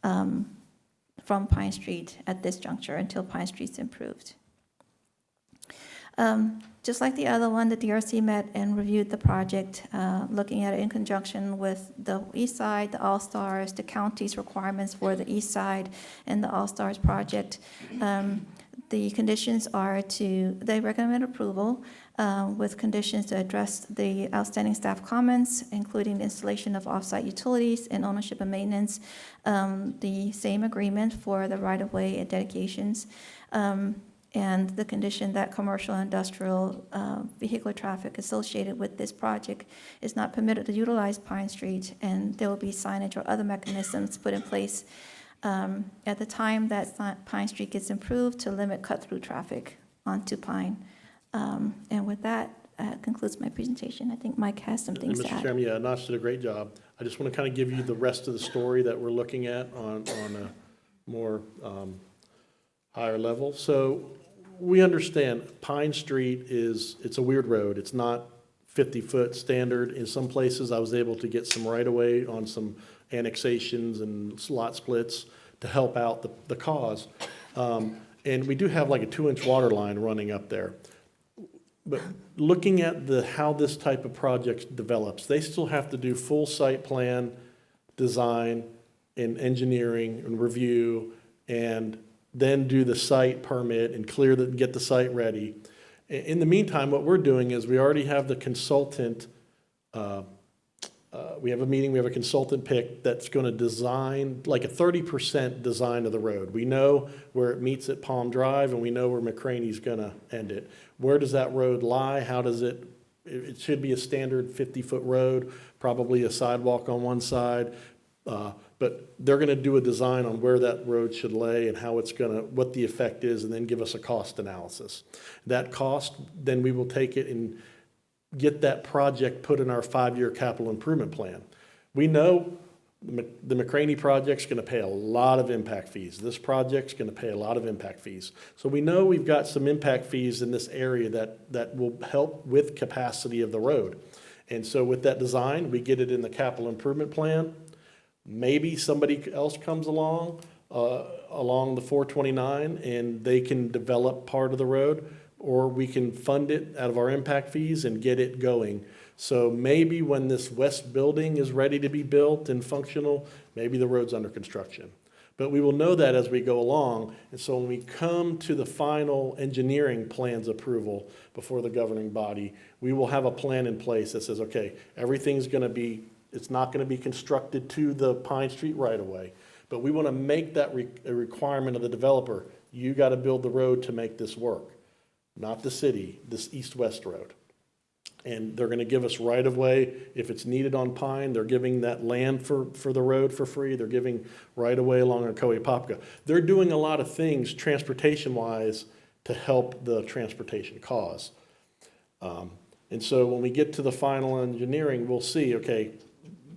from Pine Street at this juncture until Pine Street's improved. Just like the other one, the DRC met and reviewed the project, looking at it in conjunction with the east side, the All-Stars, the county's requirements for the east side, and the All-Stars project. The conditions are they recommend approval with conditions to address the outstanding staff comments, including the installation of off-site utilities and ownership and maintenance, the same agreement for the right-of-way and dedications, and the condition that commercial and industrial vehicular traffic associated with this project is not permitted to utilize Pine Street, and there will be signage or other mechanisms put in place at the time that Pine Street gets improved to limit cut-through traffic onto Pine. And with that, concludes my presentation. I think Mike has some things to Mr. add. Chairman, yeah, Notch did a great job. I just want to kind of give you the rest of the story that we're looking at on a more higher level. So we understand Pine Street it's a weird road. It's not 50-foot standard. In some places, I was able to get some right-of-way on some annexations and slot splits to help out the cause. And we do have like a 2-inch water line running up there. But looking at how this type of project develops, they still have to do full site plan, design, and engineering and review, and then do the site permit and get the site ready. In the meantime, what we're doing is we already have the consultant, we have a meeting, we have a consultant pick that's going to design like a 30% design of the road. We know where it meets at Palm Drive, and we know where McCraney's going to end it. Where does that road lie? How does it should be a standard 50-foot road, probably a sidewalk on one side. But they're going to do a design on where that road should lay and what the effect is, and then give us a cost analysis. That cost, then we will take it and get that project put in our 5-year capital improvement plan. We know the McCraney project's going to pay a lot of impact fees. This project's going to pay a lot of impact fees. So we know we've got some impact fees in this area that will help with capacity of the road. And so with that design, we get it in the capital improvement plan. Maybe somebody else comes along the 429 and they can develop part of the road, or we can fund it out of our impact fees and get it going. So maybe when this west building is ready to be built and functional, maybe the road's under construction. But we will know that as we go along. And so when we come to the final engineering plans approval before the governing body, we will have a plan in place that says, okay, it's not going to be constructed to the Pine Street right-of-way, but we want to make that a requirement of the developer. You got to build the road to make this work, not the city, this east-west road. And they're going to give us right-of-way if it's needed on Pine. They're giving that land for the road for free. They're giving right-of-way along Ocoee Apopka. They're doing a lot of things transportation-wise to help the transportation cause. And so when we get to the final engineering, we'll see, okay,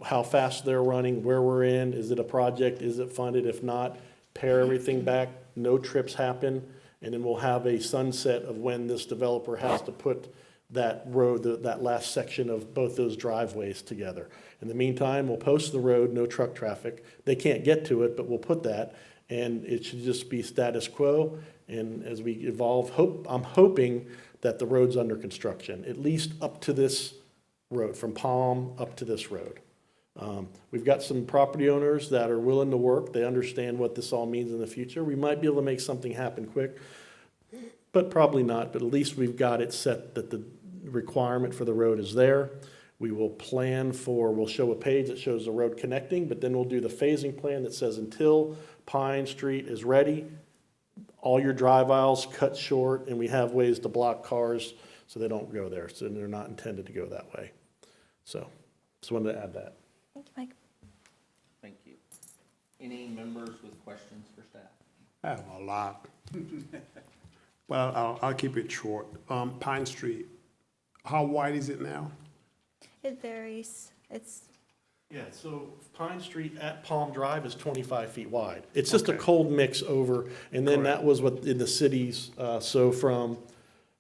how fast they're running, where we're in, is it a project, is it funded? If not, pare everything back, no trips happen, and then we'll have a sunset of when this developer has to put that road, that last section of both those driveways together. In the meantime, we'll post the road, no truck traffic. They can't get to it, but we'll put that, and it should just be status quo. And as we evolve, I'm hoping that the road's under construction, at least up to this road, from Palm up to this road. We've got some property owners that are willing to work. They understand what this all means in the future. We might be able to make something happen quick, but probably not. But at least we've got it set that the requirement for the road is there. We will we'll show a page that shows the road connecting, but then we'll do the phasing plan that says until Pine Street is ready, all your drive aisles cut short, and we have ways to block cars so they don't go there. So they're not intended to go that way. So just wanted to add that. Thank you, Mike. Thank you. Any members with questions for staff? I have a lot. Well, I'll keep it short. Pine Street, how wide is it now? It varies. Yeah, so Pine Street at Palm Drive is 25 feet wide. It's just a Okay. cold mix over, and then that was what in the cities, so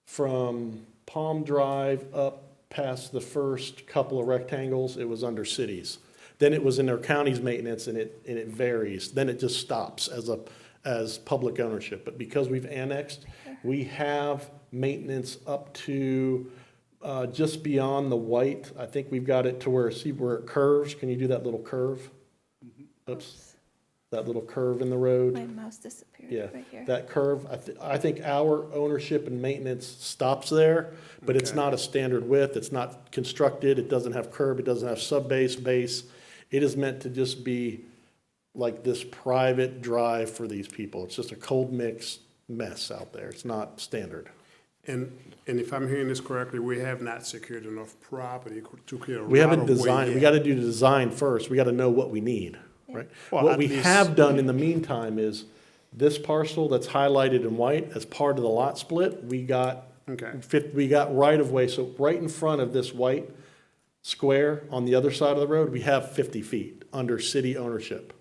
from Palm Drive up past the first couple of rectangles, it was under cities. Then it was in their county's maintenance, and it varies. Then it just stops as public ownership. But because we've annexed, we have maintenance up to just beyond the white. I think we've got it to where it curves. Can you do that little curve? Oops, that little curve in the road. My mouse disappeared Yeah, right here. that curve, I think our ownership and maintenance stops there, but it's Okay. not a standard width, it's not constructed, it doesn't have curb, it doesn't have sub-base, base. It is meant to just be like this private drive for these people. It's just a cold mix mess out there, it's not standard. And if I'm hearing this correctly, we have not secured enough property to create a We haven't right-of-way designed, we yet. gotta do the design first, we gotta know what we need, right? Well, What at we least- have done in the meantime is, this parcel that's highlighted in white, as part of the lot split, we got Okay. we got right of way, so right in front of this white square on the other side of the road, we have 50 feet under city ownership.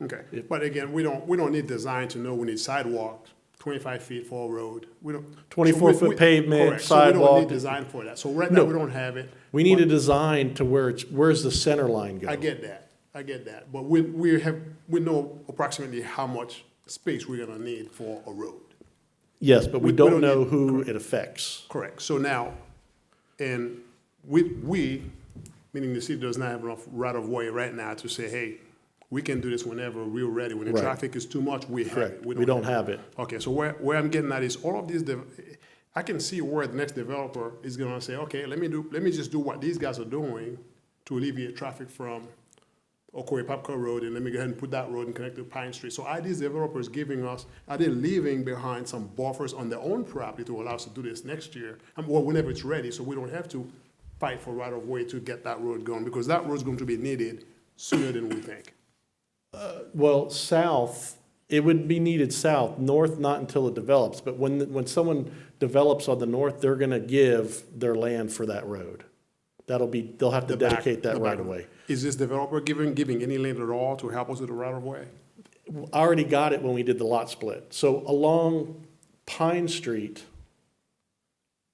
Okay, but again, we don't need design to know we need sidewalks, 25 feet for a road. We don't. 24-foot pavement, correct. So we don't sidewalk. need design for that. So right now, No. we don't have it. We need But a design to where's the center line go? I get that. But we know approximately how much space we're gonna need for a road. Yes, but we we don't don't know need- who it affects. Correct. So now, and we, meaning the city does not have enough right-of-way right now to say, hey, we can do this whenever we're ready. When the Right. traffic is too much, we have Correct. it. We don't have it. Okay, so where I'm getting at is all of these, I can see where the next developer is gonna say, okay, let me just do what these guys are doing to alleviate traffic from Ocoee Popcar Road, and let me go ahead and put that road and connect to Pine Street. So are these developers are they leaving behind some buffers on their own property to allow us to do this next year? Or whenever it's ready, so we don't have to fight for right-of-way to get that road going, because that road's going to be needed sooner than we think. Well, south, it would be needed south, north not until it develops, but when someone develops on the north, they're gonna give their land for that road. They'll have to The back- dedicate that the back. right away. Is this developer giving any land at all to help us with the right-of-way? I already got it when we did the lot split. So along Pine Street,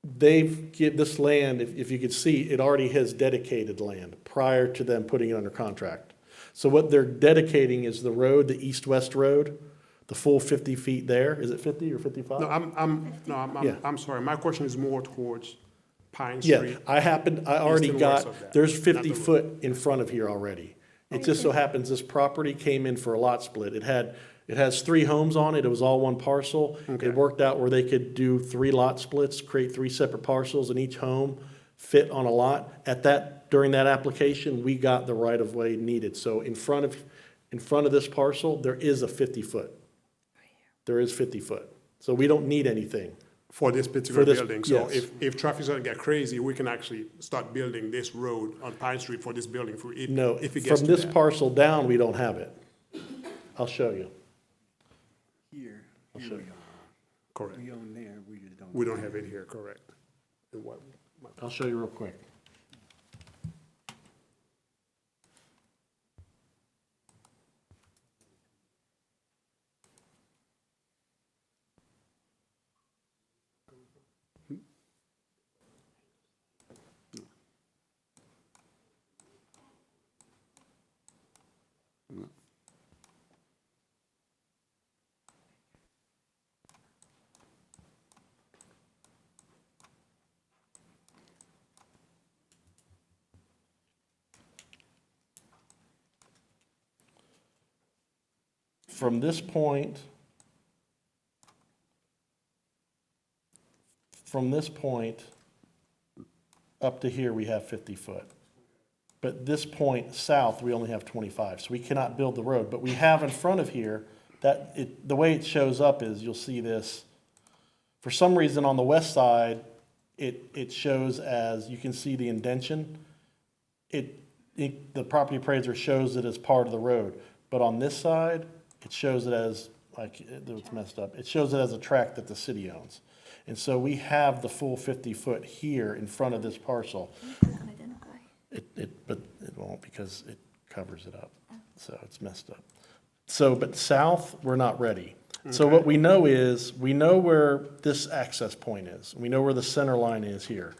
this land, if you could see, it already has dedicated land prior to them putting it under contract. So what they're dedicating is the road, the east-west road, the full 50 feet there. Is it 50 or 55? No, I'm sorry. My question is more towards Pine Yeah, Street. I already and west got, of that, there's not 50 the road. foot in front of here already. It just so happens this property came in for a lot split. It has 3 homes on it, it was all one parcel. Okay. It worked out where they could do 3 lot splits, create 3 separate parcels, and each home fit on a lot. During that application, we got the right of way needed. So in front of this parcel, there is a 50 foot. There is 50 foot. So we don't need anything. For this particular For this- building. So yes. if traffic's gonna get crazy, we can actually start building this road on Pine Street for this building No, if it gets from to this that. parcel down, we don't have it. I'll show you. Here, I'll show you. Correct. we own there, we just don't. We don't have it here, correct. And what- I'll show you real quick. from this point up to here, we have 50 foot. But this point south, we only have 25, so we cannot build the road. But we have in front of here, the way it shows up is, you'll see this, for some reason on the west side, it shows as, you can see the indention. The property appraiser shows it as part of the road. But on this side, it shows it as, it's messed up. It shows it as a tract that the city owns. And so we have the full 50 foot here in front of this parcel. But it won't, because it covers it up. So it's messed up. So, but south, we're not ready. So what we know is, we know where this access point is. We know where the center line is here.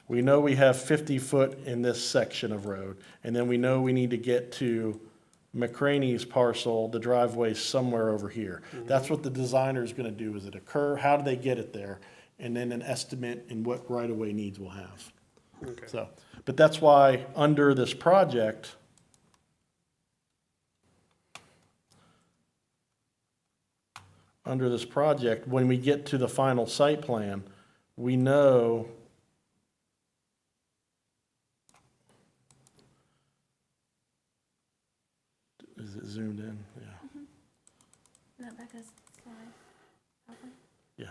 We know we have 50 foot in this section of road. And then we know we need to get to McCraney's parcel, the driveway somewhere over here. That's what the designer is gonna do. Is it occur? How do they get it there? And then an estimate and what right-of-way needs we'll have. Okay. So, but that's why under this project, when we get to the final site plan, we know is it zoomed in? Yeah. Yeah.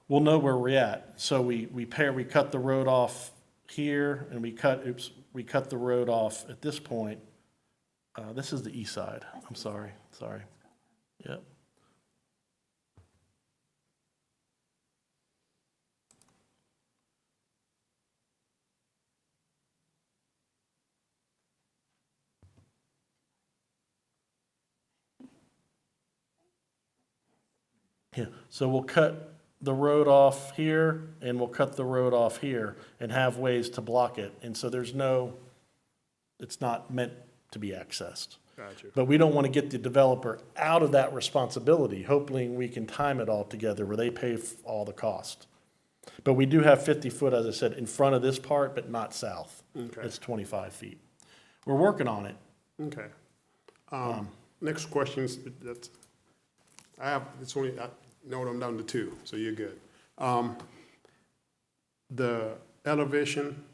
We'll know where we're at. So we cut the road off here, and we cut the road off at this point. This is the east side. I'm sorry. Yep. Yeah, so we'll cut the road off here, and we'll cut the road off here, and have ways to block it. And so it's not meant to be accessed. Gotcha. But we don't want to get the developer out of that responsibility, hoping we can time it all together where they pay all the cost. But we do have 50 foot, as I said, in front of this part, but not south. Okay. It's 25 feet. We're working on it. Okay. Next questions, it's only, I know I'm down to two, so you're good. The elevation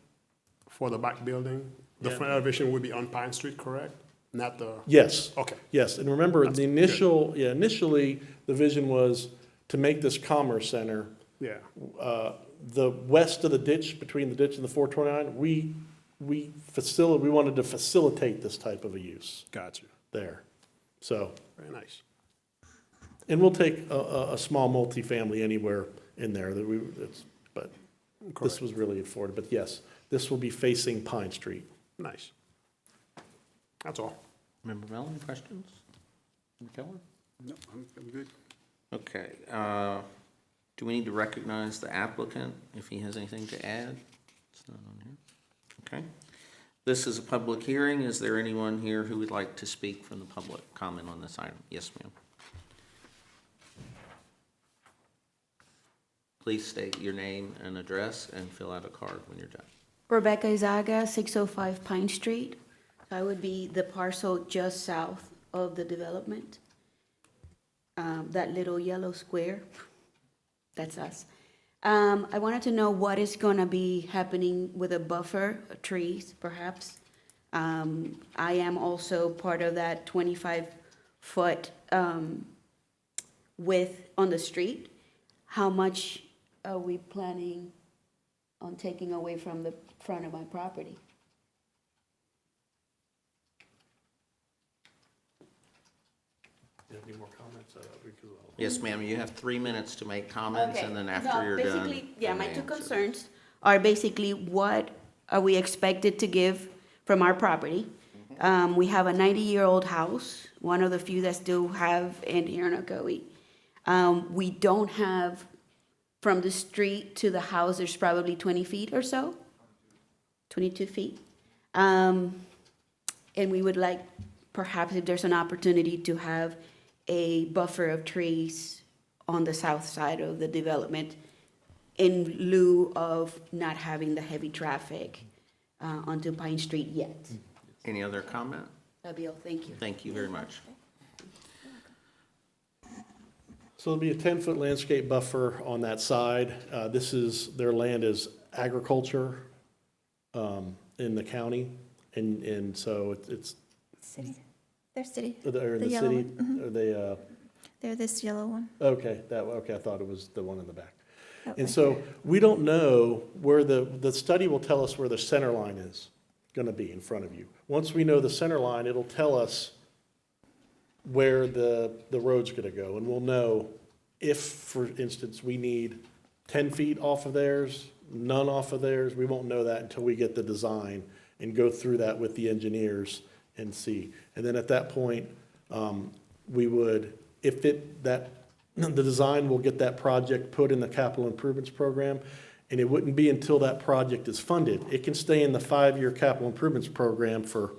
for the back building, the Yeah. front elevation would be on Pine Street, correct? Not the, Yes. okay, Yes, and remember, That's the initially, the vision was to make this commerce center, yeah, the west of the ditch, between the ditch and the 429, we wanted to facilitate this type of a use gotcha. there. So, Very nice. and we'll take a small multifamily anywhere in there but this Correct. was really afforded. But yes, this will be facing Pine Street. Nice. That's all. Member Mellon, any questions? Member Keller? No, I'm good. Okay, do we need to recognize the applicant if he has anything to add? It's not on here. Okay. This is a public hearing. Is there anyone here who would like to speak from the public, comment on this item? Yes, ma'am. Please state your name and address and fill out a card when you're done. Rebecca Izaga, 605 Pine Street. I would be the parcel just south of the development. That little yellow square, that's us. I wanted to know what is going to be happening with a buffer, trees perhaps. I am also part of that 25-foot width on the street. How much are we planning on taking away from the front of my property? You have any more comments? Yes, ma'am, you have 3 minutes to make comments, and then Okay. after No, you're done. basically, yeah, then my two answer. concerns are basically what are we expected to give from our property? We have a 90-year-old house, one of the few that still have in here in Ocoee. We don't have, from the street to the house, there's probably 20 feet or so, 22 feet. And we would like, perhaps if there's an opportunity to have a buffer of trees on the south side of the development in lieu of not having the heavy traffic onto Pine Street yet. Any other comment? That'd be all, thank you. Thank you very much. So there'll be a 10-foot landscape buffer on that side. Their land is agriculture in the county, and so it's, City. They're city. they're in The the yellow city? one. Are they, They're this yellow one. okay, I thought it was the one in the back. That And way. so we don't know where the study will tell us where the center line is gonna be in front of you. Once we know the center line, it'll tell us where the road's gonna go, and we'll know if, for instance, we need 10 feet off of theirs, none off of theirs. We won't know that until we get the design and go through that with the engineers and see. And then at that point, we would, the design will get that project put in the capital improvements program, and it wouldn't be until that project is funded. It can stay in the 5-year capital improvements program for,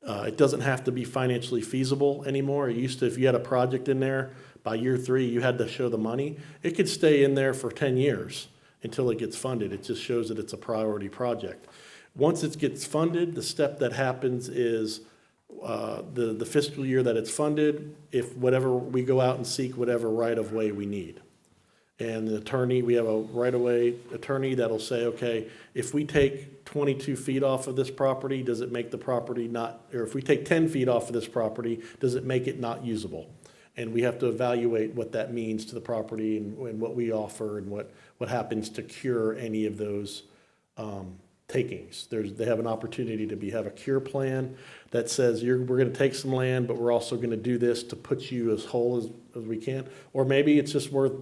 it doesn't have to be financially feasible anymore. It used to, if you had a project in there, by year 3, you had to show the money. It could stay in there for 10 years until it gets funded. It just shows that it's a priority project. Once it gets funded, the step that happens is the fiscal year that it's funded, if whatever, we go out and seek whatever right-of-way we need. And the attorney, we have a right-of-way attorney that'll say, okay, if we take 22 feet off of this property, does it make the property not, or if we take 10 feet off of this property, does it make it not usable? And we have to evaluate what that means to the property and what we offer and what happens to cure any of those takings. They have an opportunity to have a cure plan that says we're going to take some land, but we're also going to do this to put you as whole as we can. Or maybe it's just worth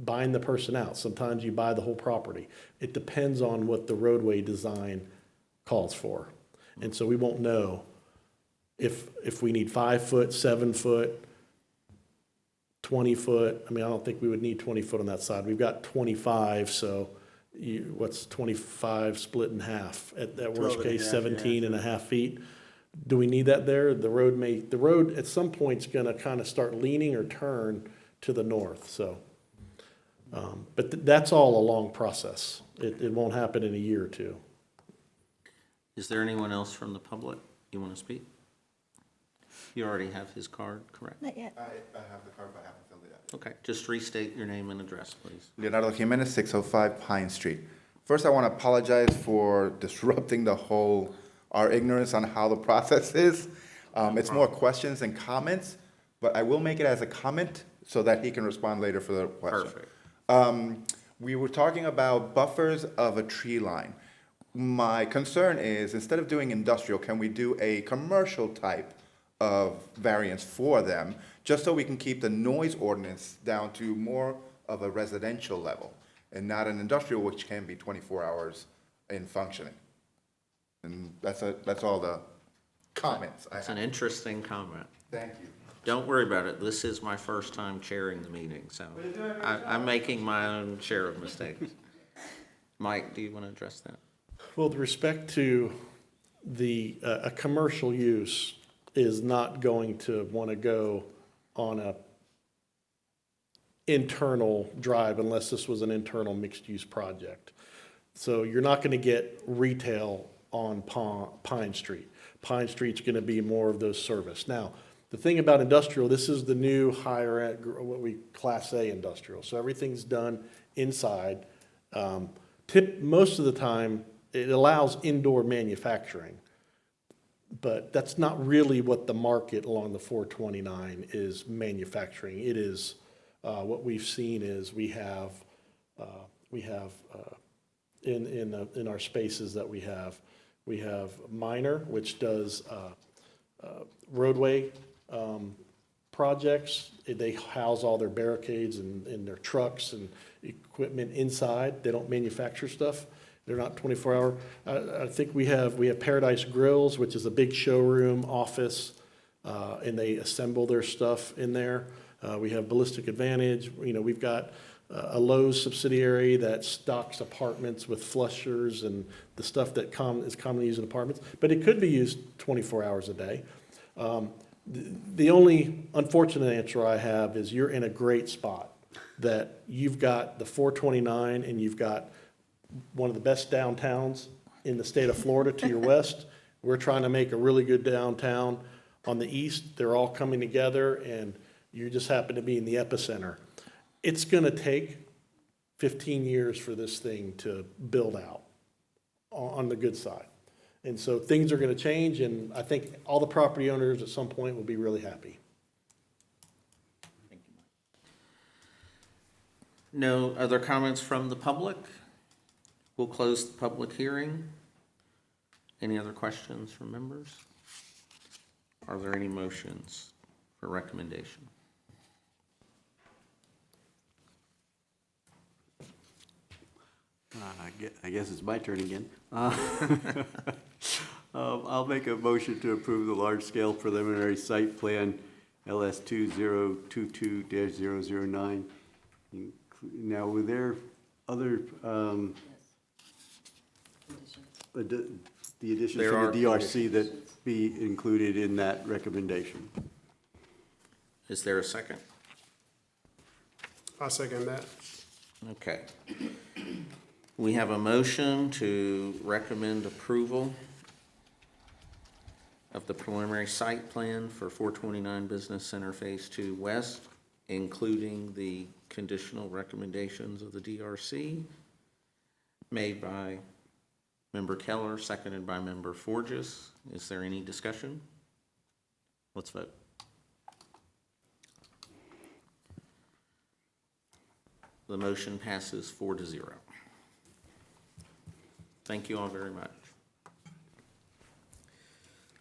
buying the person out. Sometimes you buy the whole property. It depends on what the roadway design calls for. And so we won't know if we need 5 foot, 7 foot, 20 foot. I mean, I don't think we would need 20 foot on that side. We've got 25, so what's 25 split in half? At that worst case, 17 and a half feet. Do we need that there? The road at some point is gonna kind of start leaning or turn to the north, so. But that's all a long process. It won't happen in a year or two. Is there anyone else from the public you want to speak? You already have his card, correct? Not yet. I have the card, but I haven't filled it out. Okay, just restate your name and address, please. Leonardo Jimenez, 605 Pine Street. First, I want to apologize for disrupting our ignorance on how the process is. It's more questions and comments, but I will make it as a comment so that he can respond later for the question. Perfect. We were talking about buffers of a tree line. My concern is, instead of doing industrial, can we do a commercial type of variance for them, just so we can keep the noise ordinance down to more of a residential level and not an industrial, which can be 24 hours in functioning. And that's all the comments I That's have. an interesting comment. Thank you. Don't worry about it. This is my first time chairing the meeting, so I'm making my own share of mistakes. Mike, do you want to address that? Well, with respect to a commercial use is not going to want to go on a internal drive unless this was an internal mixed-use project. So you're not going to get retail on Pine Street. Pine Street's going to be more of those service. Now, the thing about industrial, this is the new higher end, what we Class A industrial. So everything's done inside. Most of the time, it allows indoor manufacturing. But that's not really what the market along the 429 is manufacturing. It is, what we've seen is we have in our spaces that we have minor, which does roadway projects. They house all their barricades and their trucks and equipment inside. They don't manufacture stuff. They're not 24-hour. I think we have Paradise Grills, which is a big showroom office, and they assemble their stuff in there. We have Ballistic Advantage. We've got a Lowe's subsidiary that stocks apartments with flushers and the stuff that is commonly used in apartments. But it could be used 24 hours a day. The only unfortunate answer I have is you're in a great spot, that you've got the 429 and you've got one of the best downtowns in the state of Florida to your west. We're trying to make a really good downtown on the east. They're all coming together, and you just happen to be in the epicenter. It's going to take 15 years for this thing to build out on the good side. And so things are going to change, and I think all the property owners at some point will be really happy. No other comments from the public? We'll close the public hearing. Any other questions from members? Are there any motions for recommendation? I guess it's my turn again. I'll make a motion to approve the large-scale preliminary site plan LS 2022-009. Now, were there other, the additions There from are the DRC that be included in that recommendation? Is there a second? I second that. Okay. We have a motion to recommend approval of the preliminary site plan for 429 Business Center Phase 2 West, including the conditional recommendations of the DRC, made by Member Keller, seconded by Member Forges. Is there any discussion? Let's vote. The motion passes 4-0. Thank you all very much.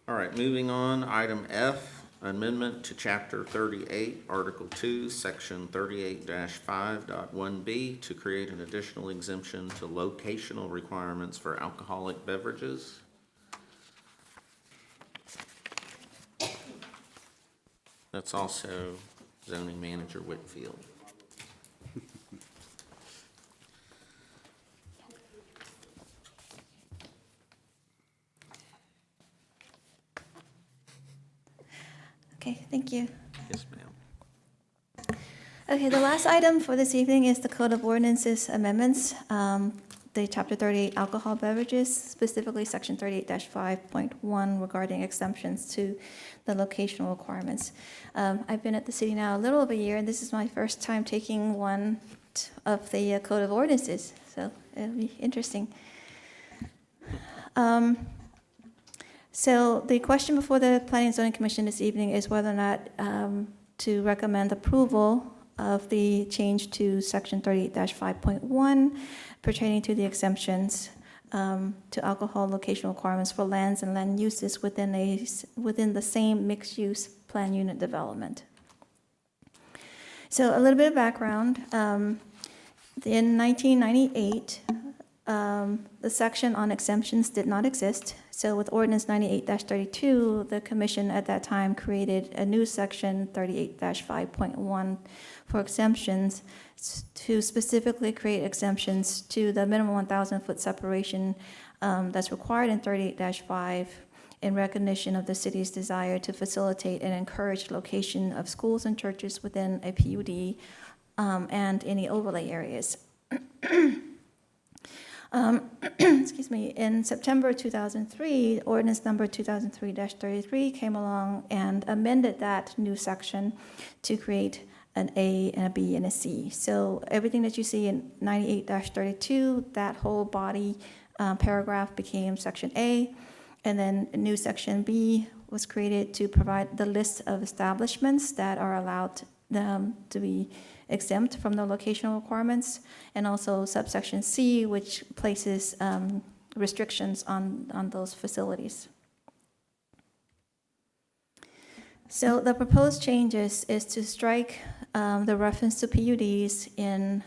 All right, moving on, item F, amendment to Chapter 38, Article 2, Section 38-5.1b to create an additional exemption to locational requirements for alcoholic beverages. That's also zoning manager Whitfield. Okay, thank you. Yes, ma'am. Okay, the last item for this evening is the Code of Ordinances amendments, the Chapter 38 alcohol beverages, specifically Section 38-5.1 regarding exemptions to the locational requirements. I've been at the city now a little over a year, and this is my first time taking one of the Code of Ordinances, so it'll be interesting. So the question before the Planning and Zoning Commission this evening is whether or not to recommend approval of the change to Section 38-5.1 pertaining to the exemptions to alcohol location requirements for lands and land uses within the same mixed-use plan unit development. So a little bit of background. In 1998, the section on exemptions did not exist. So with Ordinance 98-32, the commission at that time created a new section 38-5.1 for exemptions to specifically create exemptions to the minimum 1,000-foot separation that's required in 38-5 in recognition of the city's desire to facilitate and encourage location of schools and churches within a PUD and any overlay areas. Excuse me, in September 2003, ordinance number 2003-33 came along and amended that new section to create an A and a B and a C. So everything that you see in 98-32, that whole body paragraph became section A, and then a new section B was created to provide the list of establishments that are allowed to be exempt from the locational requirements, and also subsection C, which places restrictions on those facilities. So the proposed changes is to strike the reference to PUDs in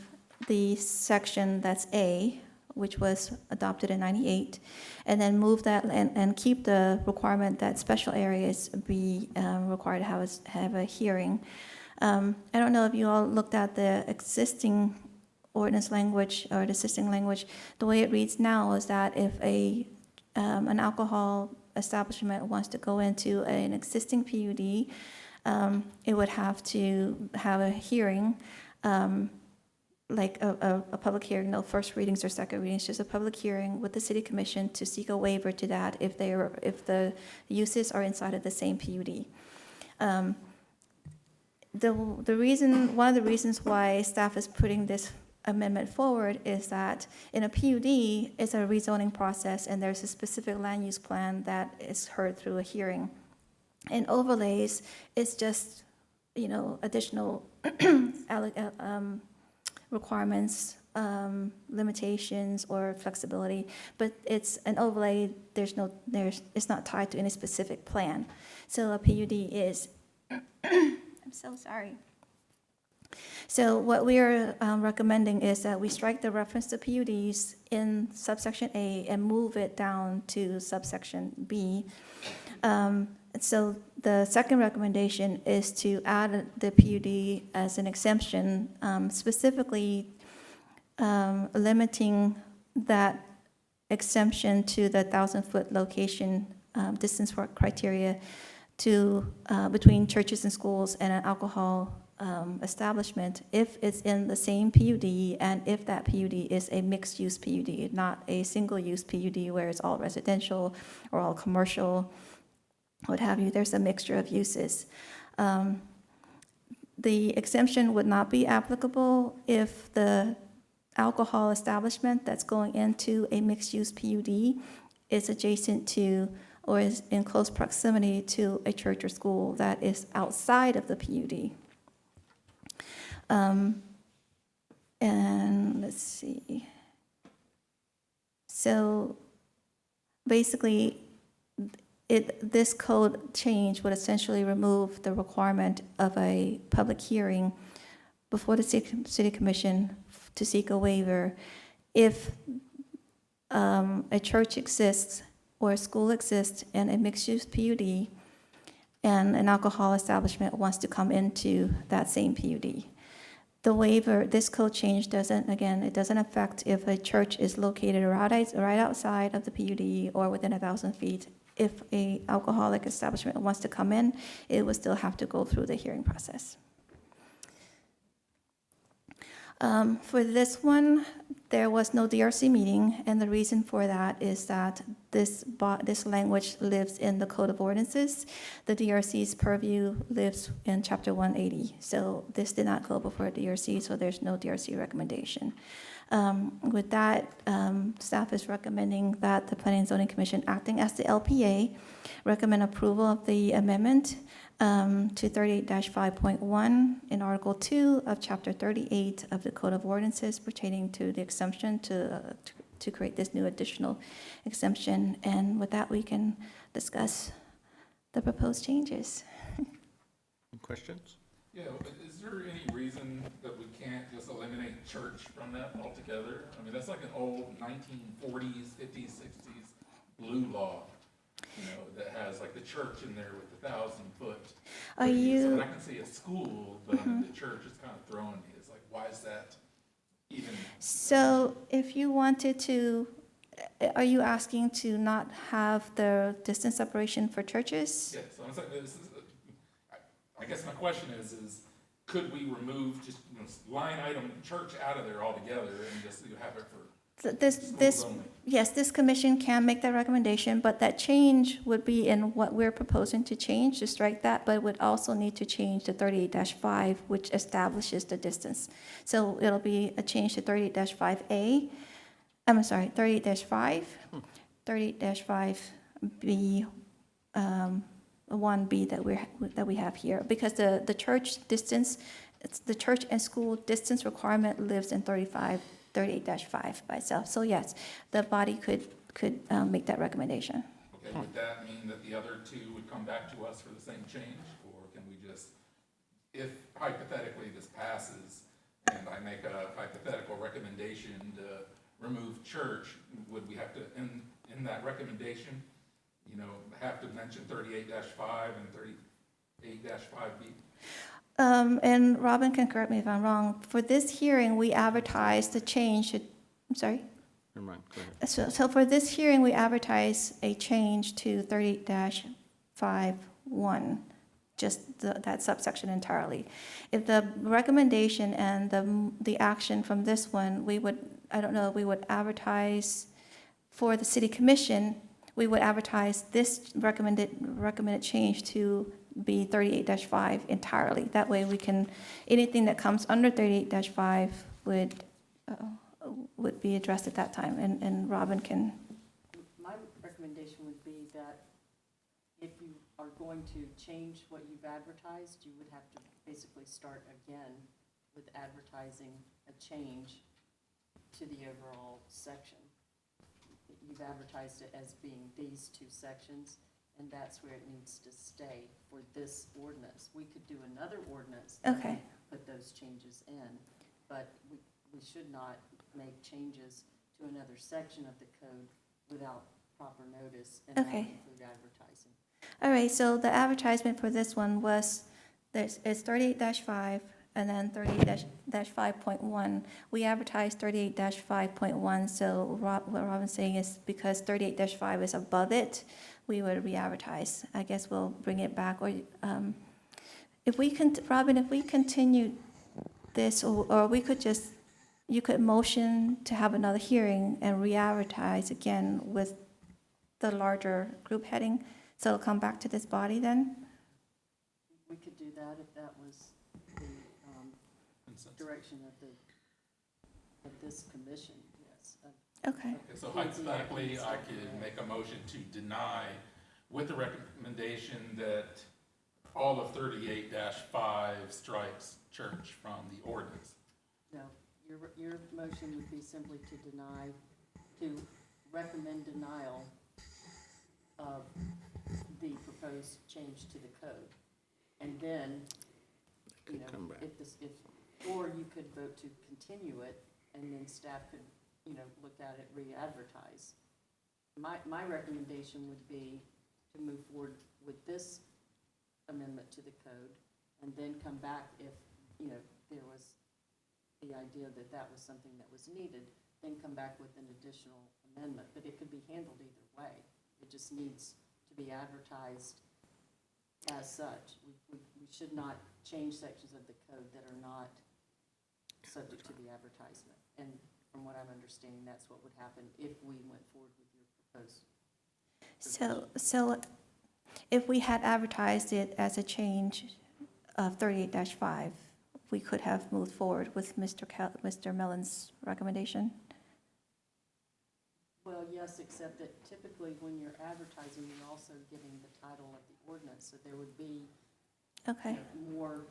the section that's A, which was adopted in 98, and then move that and keep the requirement that special areas be required to have a hearing. I don't know if you all looked at the existing ordinance language or the existing language. The way it reads now is that if an alcohol establishment wants to go into an existing PUD, it would have to have a hearing like a public hearing, no first readings or second readings, just a public hearing with the city commission to seek a waiver to that if the uses are inside of the same PUD. One of the reasons why staff is putting this amendment forward is that in a PUD, it's a rezoning process, and there's a specific land use plan that is heard through a hearing. In overlays, it's just, additional requirements, limitations, or flexibility, but it's an overlay, it's not tied to any specific plan. So a PUD is, I'm so sorry. So what we are recommending is that we strike the reference to PUDs in subsection A and move it down to subsection B. So the second recommendation is to add the PUD as an exemption, specifically limiting that exemption to the 1,000-foot location distance criteria to between churches and schools and an alcohol establishment if it's in the same PUD and if that PUD is a mixed-use PUD, not a single-use PUD where it's all residential or all commercial, what have you. There's a mixture of uses. The exemption would not be applicable if the alcohol establishment that's going into a mixed-use PUD is adjacent to or is in close proximity to a church or school that is outside of the PUD. And let's see. So basically, this code change would essentially remove the requirement of a public hearing before the city commission to seek a waiver if a church exists or a school exists in a mixed-use PUD and an alcohol establishment wants to come into that same PUD. The waiver, this code change doesn't affect if a church is located right outside of the PUD or within 1,000 feet. If a alcoholic establishment wants to come in, it would still have to go through the hearing process. For this one, there was no DRC meeting, and the reason for that is that this language lives in the Code of Ordinances. The DRC's purview lives in Chapter 180, so this did not go before DRC, so there's no DRC recommendation. With that, staff is recommending that the Planning and Zoning Commission, acting as the LPA, recommend approval of the amendment to 38-5.1 in Article 2 of Chapter 38 of the Code of Ordinances pertaining to the exemption to create this new additional exemption. And with that, we can discuss the proposed changes. Questions? Yeah, is there any reason that we can't just eliminate church from that altogether? I mean, that's like an old 1940s, 50s, 60s blue law, that has like the church in there with the 1,000-foot. Are you? So I can see a school, but the church is kind of throwing me. It's like, why is that even? So if you wanted to, are you asking to not have the distance separation for churches? Yes, I'm saying I guess my question is could we remove just line item church out of there altogether and just have it for Yes, this commission can make that recommendation, but that change would be in what we're proposing to change, to strike that, but would also need to change to 38-5, which establishes the distance. So it'll be a change to 38-5A, I'm sorry, 38-5, 38-5B, 1B that we have here, because the church distance, the church and school distance requirement lives in 38-5 by itself. So yes, the body could make that recommendation. Okay, would that mean that the other two would come back to us for the same change? Or can we just, if hypothetically this passes and I make a hypothetical recommendation to remove church, would we have to, in that recommendation, have to mention 38-5 and 38-5B? And Robin can correct me if I'm wrong. For this hearing, we advertised the change. I'm sorry? Never mind, go ahead. So for this hearing, we advertised a change to 38-5.1. just that subsection entirely. If the recommendation and the action from this one, we would advertise for the city commission, we would advertise this recommended change to be 38-5 entirely. That way we can, anything that comes under 38-5 would be addressed at that time, and Robin can. My recommendation would be that if you are going to change what you've advertised, you would have to basically start again with advertising a change to the overall section. You've advertised it as being these two sections, and that's where it needs to stay for this ordinance. We could do another ordinance that Okay. would put those changes in, but we should not make changes to another section of the code without proper notice and not Okay. include advertising. All right, so the advertisement for this one was, it's 38-5 and then 38-5.1. We advertised 38-5.1, so what Robin's saying is because 38-5 is above it, we would re-advertise. I guess we'll bring it back, or if we can, Robin, if we continue this, or we could just, you could motion to have another hearing and re-advertise again with the larger group heading, so it'll come back to this body then? We could do that if that was the direction of this commission, yes. Okay. Okay, so hypothetically, I could make a motion to deny with the recommendation that all of 38-5 strikes church from the ordinance. No, your motion would be simply to deny, to recommend denial of the proposed change to the code. And then, you know, or you could vote to continue it, and then staff could, you know, look at it, re-advertise. My recommendation would be to move forward with this amendment to the code, and then come back if, you know, there was the idea that that was something that was needed, then come back with an additional amendment. But it could be handled either way. It just needs to be advertised as such. We should not change sections of the code that are not subject to the advertisement. And from what I'm understanding, that's what would happen if we went forward with your proposed. So if we had advertised it as a change of 38-5, we could have moved forward with Mr. Mellon's recommendation? Well, yes, except that typically when you're advertising, you're also giving the title of the ordinance, so there would be Okay, more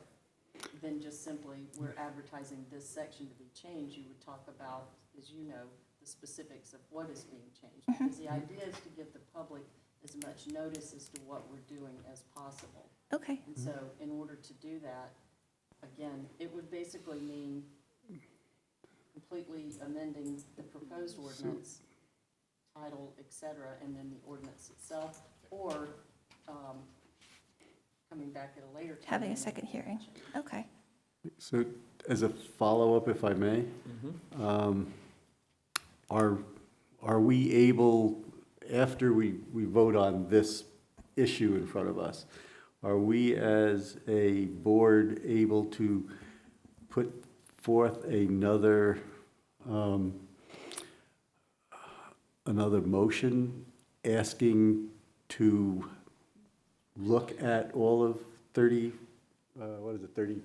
than just simply, we're advertising this section to be changed. You would talk about, as you know, the specifics of what is being changed. Because the idea is to give the public as much notice as to what we're doing as possible. okay, And so in order to do that, again, it would basically mean completely amending the proposed ordinance, title, et cetera, and then the ordinance itself, or coming back at a later time. having a and second making hearing. change. Okay. So as a follow-up, if I may, are we able, after we vote on this issue in front of us, are we as a board able to put forth another motion asking to look at all of 38? 38-5.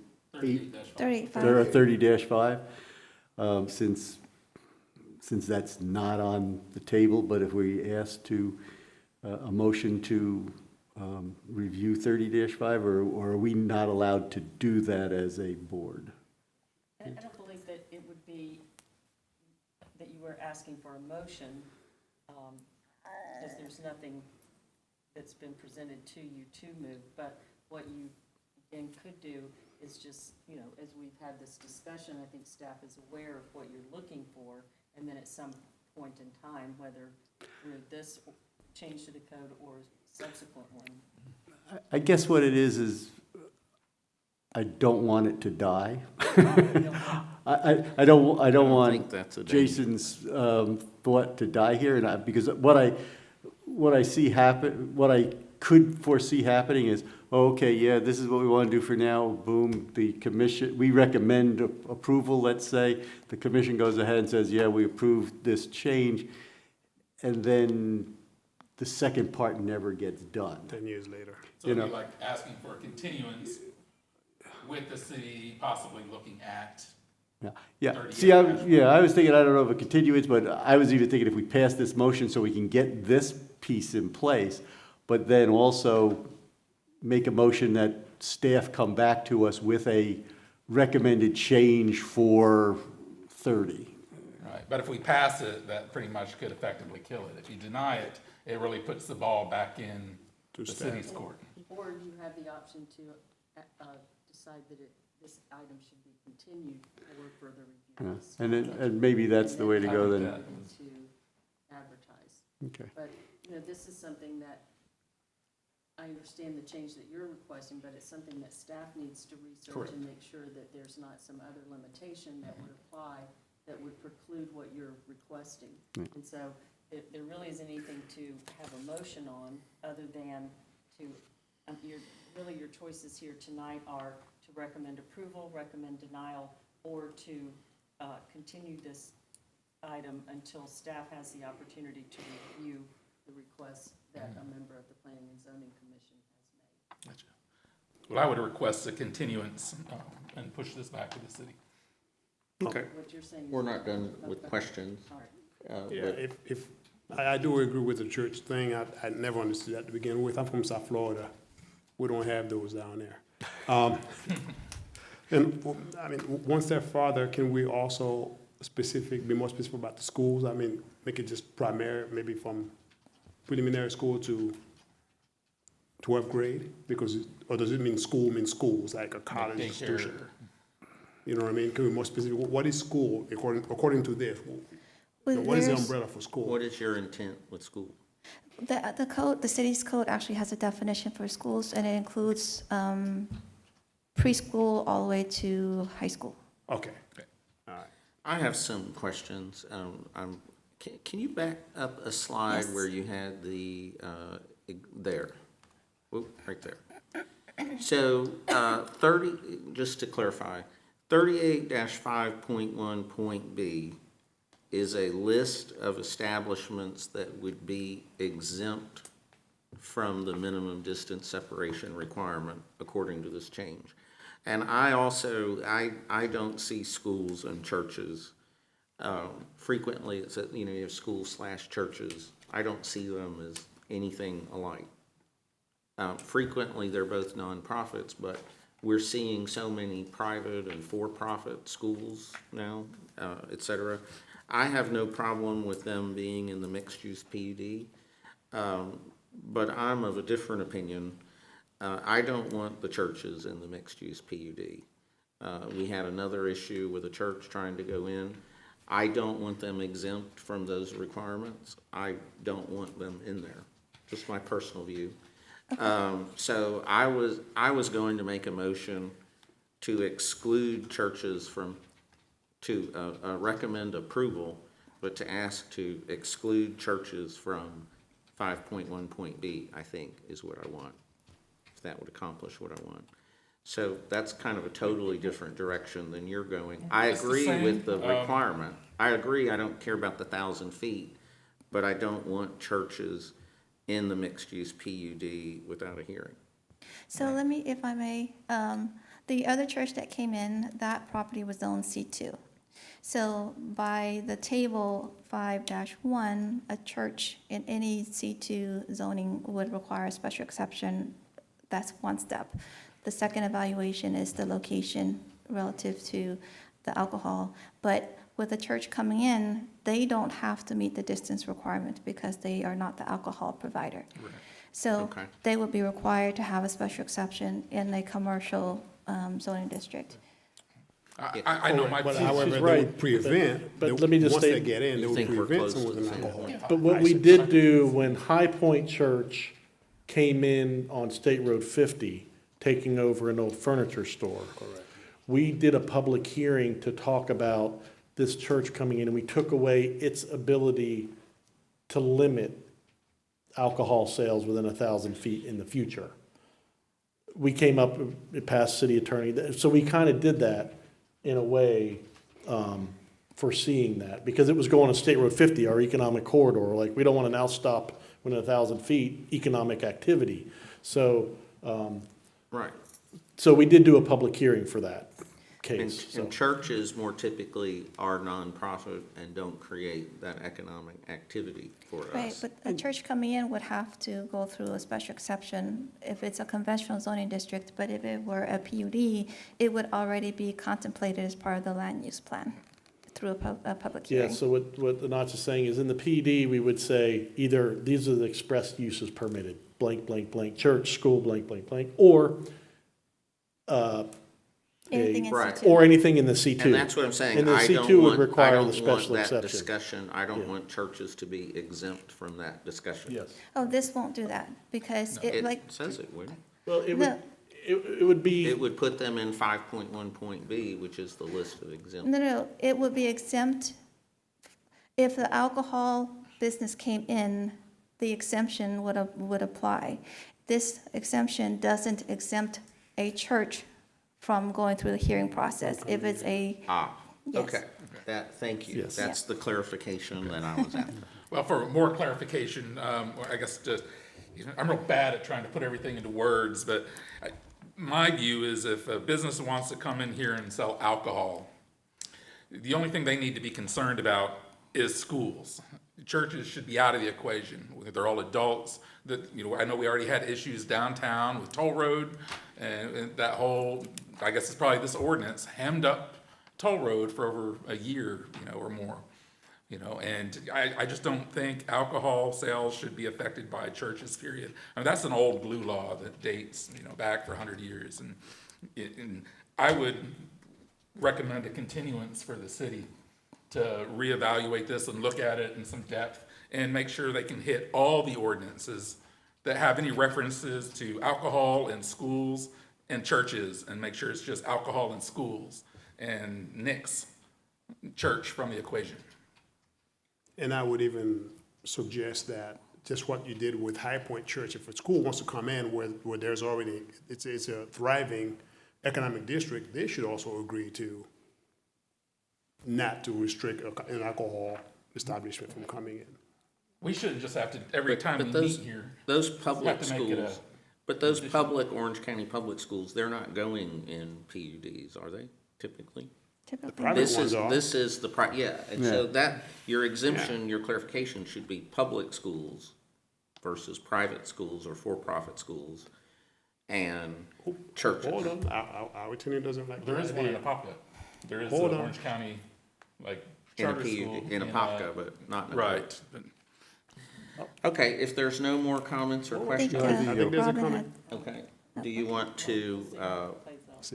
There are 30-5, since that's not on the table, but if we ask to, a motion to review 30-5, or are we not allowed to do that as a board? And I don't believe that it would be that you were asking for a motion, because there's nothing that's been presented to you to move, but what you, again, could do is just, you know, as we've had this discussion, I think staff is aware of what you're looking for, and then at some point in time, whether through this change to the code or subsequent one. I guess what it is I don't want it to die. I don't want Jason's thought to die here, and because what I see happen, what I could foresee happening is okay, yeah, this is what we want to do for now, boom, the commission, we recommend approval, let's say, the commission goes ahead and says, yeah, we approve this change, and then the second part never gets done. 10 years later. So You it'd be know. like asking for a continuance with the city possibly looking at, Yeah, yeah. 30 See, years. I was thinking, I don't know if a continuance, but I was even thinking if we pass this motion so we can get this piece in place, but then also make a motion that staff come back to us with a recommended change for 30. right? But if we pass it, that pretty much could effectively kill it. If you deny it, it really puts the ball back in To the staff. city's court. Or you have the option to decide that this item should be continued for further Yeah, review. and maybe that's the way to go then. To advertise. Okay. But, this is something that, I understand the change that you're requesting, but it's something that staff needs to research Correct. and make sure that there's not some other limitation that would apply that would preclude what you're requesting. And so there really isn't anything to have a motion on other than to, your choices here tonight are to recommend approval, recommend denial, or to continue this item until staff has the opportunity to review the requests that a member of the Planning and Zoning Commission has made. Gotcha. Well, I would request a continuance and push this back to the city. Okay. What you're saying. We're not done with questions. All right. Yeah, if, I do agree with the church thing. I never understood that to begin with. I'm from South Florida. We don't have those down there. And, I mean, one step farther, can we also be more specific about the schools? I mean, make it just primary, maybe from preliminary school to 12th grade? Because, or does it mean school means schools, like a college Daycare. institution? You know what I mean? Can we be more specific? What is school according to this? What is the There's- umbrella for school? What is your intent with school? The code, the city's code actually has a definition for schools, and it includes preschool all the way to high school. Okay. All right. I have some questions. Can you back up a slide Yes. where you had the, there? Whoop, right there. So, 30, just to clarify, 38-5.1.b is a list of establishments that would be exempt from the minimum distance separation requirement according to this change. And I also, I don't see schools and churches. Frequently, it's, you have schools/churches. I don't see them as anything alike. Frequently, they're both nonprofits, but we're seeing so many private and for-profit schools now, et cetera. I have no problem with them being in the mixed-use PUD, but I'm of a different opinion. I don't want the churches in the mixed-use PUD. We had another issue with a church trying to go in. I don't want them exempt from those requirements. I don't want them in there, just my personal view. So I was going to make a motion to exclude churches to recommend approval, but to ask to exclude churches from 5.1.b, I think, is what I want, if that would accomplish what I want. So that's kind of a totally different direction than you're going. I It's the agree same, with the requirement. I agree, I don't care about the 1,000 feet, but I don't want churches in the mixed-use PUD without a hearing. So let me, if I may, the other church that came in, that property was zoned C2. So by the table 5-1, a church in any C2 zoning would require a special exception. That's one step. The second evaluation is the location relative to the alcohol. But with a church coming in, they don't have to meet the distance requirement because they are not the alcohol provider. Right. So Okay. they would be required to have a special exception in a commercial zoning district. I know my. But She's however, they right. would prevent, But let me just once they state- get in, they You would think we're prevent close someone to with the an same alcohol. point? But what we did do when High Point Church came in on State Road 50, taking over an old furniture store. Correct. We did a public hearing to talk about this church coming in, and we took away its ability to limit alcohol sales within 1,000 feet in the future. we came up, it passed city attorney. So we kind of did that in a way, foreseeing that, because it was going on State Road 50, our economic corridor. Like, we don't want to now stop within 1,000 feet economic activity. So, Right. so we did do a public hearing for that And, case, so. and churches more typically are nonprofit and don't create that economic activity for us. Right, but a church coming in would have to go through a special exception if it's a conventional zoning district, but if it were a PUD, it would already be contemplated as part of the land use plan through a public Yeah, hearing. so what the Notch is saying is, in the PD, we would say either these are the express uses permitted, blank, blank, blank, church, school, blank, blank, blank, or, Anything in Right. C2. or anything in the C2. And that's what I'm saying, And the I C2 don't would want, I require the don't special want that exception. discussion, I don't Yeah. want churches to be exempt from that discussion. Yes. Oh, this won't do that, because it like, It says it would. Well, it No. would, it would be. It would put them in 5.1.B, which is the list of exempt. no, it would be exempt if the alcohol business came in, the exemption would apply. This exemption doesn't exempt a church from going through the hearing process. If it's a, Ah, Yes. okay, thank you. Yes. That's the clarification that I was after. Well, for more clarification, I guess just, I'm real bad at trying to put everything into words, but my view is if a business wants to come in here and sell alcohol, the only thing they need to be concerned about is schools. Churches should be out of the equation. They're all adults. I know we already had issues downtown with Toll Road, and that whole, I guess it's probably this ordinance, hemmed up Toll Road for over a year, or more. And I just don't think alcohol sales should be affected by churches, period. I mean, that's an old blue law that dates, back for 100 years. And I would recommend a continuance for the city to reevaluate this and look at it in some depth and make sure they can hit all the ordinances that have any references to alcohol in schools and churches, and make sure it's just alcohol in schools and nix church from the equation. And I would even suggest that just what you did with High Point Church, if a school wants to come in where there's already, it's a thriving economic district, they should also agree to not to restrict an alcohol establishment from coming in. We shouldn't just have to, every time we But meet those, here, those have public to make it schools, a but those public Orange County public schools, they're not going in PUDs, are they, typically? typically, Private ones are. This is the, yeah, and so that, your exemption, your clarification should be public schools versus private schools or for-profit schools and churches. Hold on, our attorney doesn't like there that is one in idea. Apopka. There is Hold an on. Orange County, like, In a charter PUD, school. in Apopka, but not in a. Right. But Okay, if there's no more comments or I think questions, I think there's a Robin comment. had, okay, do you want to,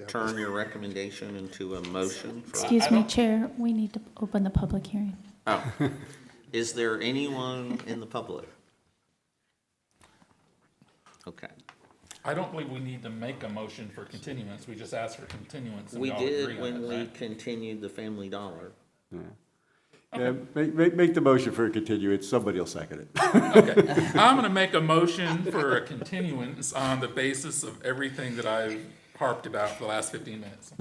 turn your recommendation into a motion for? Excuse me, Chair, we need to open the public hearing. Oh, is there anyone in the public? Okay, I don't believe we need to make a motion for continuance. We just asked for continuance and we we all agree did on when it, we right? continued the Family Dollar. Yeah, make the motion for a continuance, somebody will second it. Okay, I'm gonna make a motion for a continuance on the basis of everything that I've harped about for the last 15 minutes.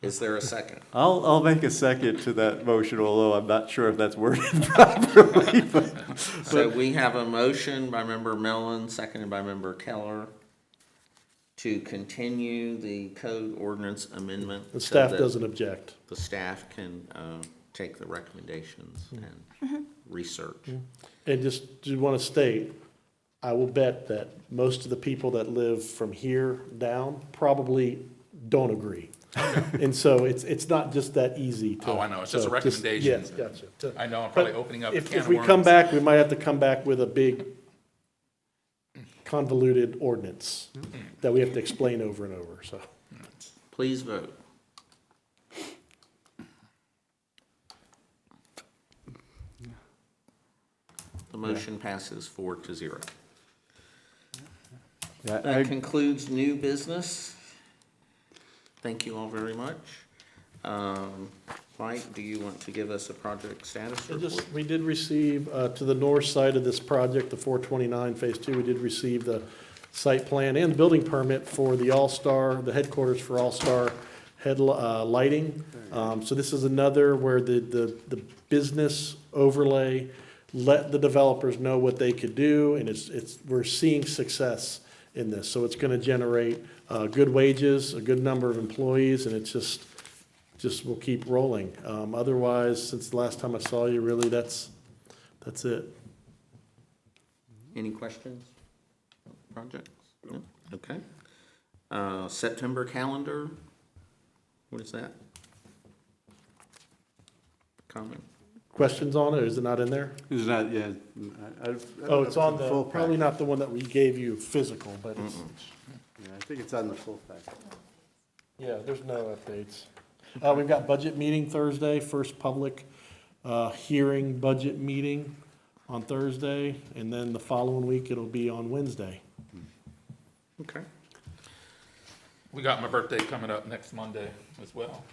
Is there a second? I'll make a second to that motion, although I'm not sure if that's worded properly, but So we have a motion by Member Mellon, seconded by Member Keller, to continue the code ordinance amendment. The so staff that doesn't object. the staff can take the recommendations and research. And just want to state, I will bet that most of the people that live from here down probably don't agree. And so it's not just that easy to. Oh, I know, it's just a so recommendation. Yes, gotcha. I know I'm probably But opening up a If can of we come worms. back, we might have to come back with a big convoluted ordinance that we have to explain over and over, so. Please vote. The motion passes 4-0. yeah, That concludes new business. Thank you all very much. Mike, do you want to give us a project status report? We did receive, to the north side of this project, the 429 Phase 2, we did receive the site plan and building permit for the All-Star, the headquarters for All-Star lighting. So this is another where the business overlay let the developers know what they could do, and we're seeing success in this. So it's gonna generate, good wages, a good number of employees, and it's just will keep rolling. Otherwise, since the last time I saw you, really, that's it. Any questions? Projects? No? Okay. September calendar, what is that? Comment? Questions on it, or is it not in there? It's not, yeah. Oh, it's on the, probably not the one that we gave you physical, but it's, Yeah, I think it's on the full packet. yeah, there's no updates. We've got budget meeting Thursday, first public, hearing budget meeting on Thursday, and then the following week, it'll be on Wednesday. Okay. We got my birthday coming up next Monday as well.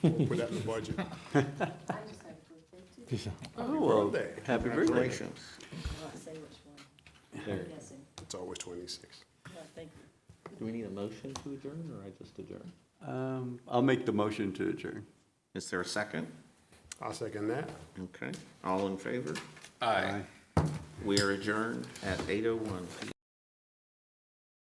We'll put that in the budget. I just had a birthday too. Oh, well, happy birthday. Congratulations. I'll say which one. There. I'm guessing. It's always 26. Thank you. Do we need a motion to adjourn, or I just adjourn? I'll make the motion to adjourn. Is there a second? I'll second that. Okay. All in favor? Aye. We are adjourned at 8:01 p.m.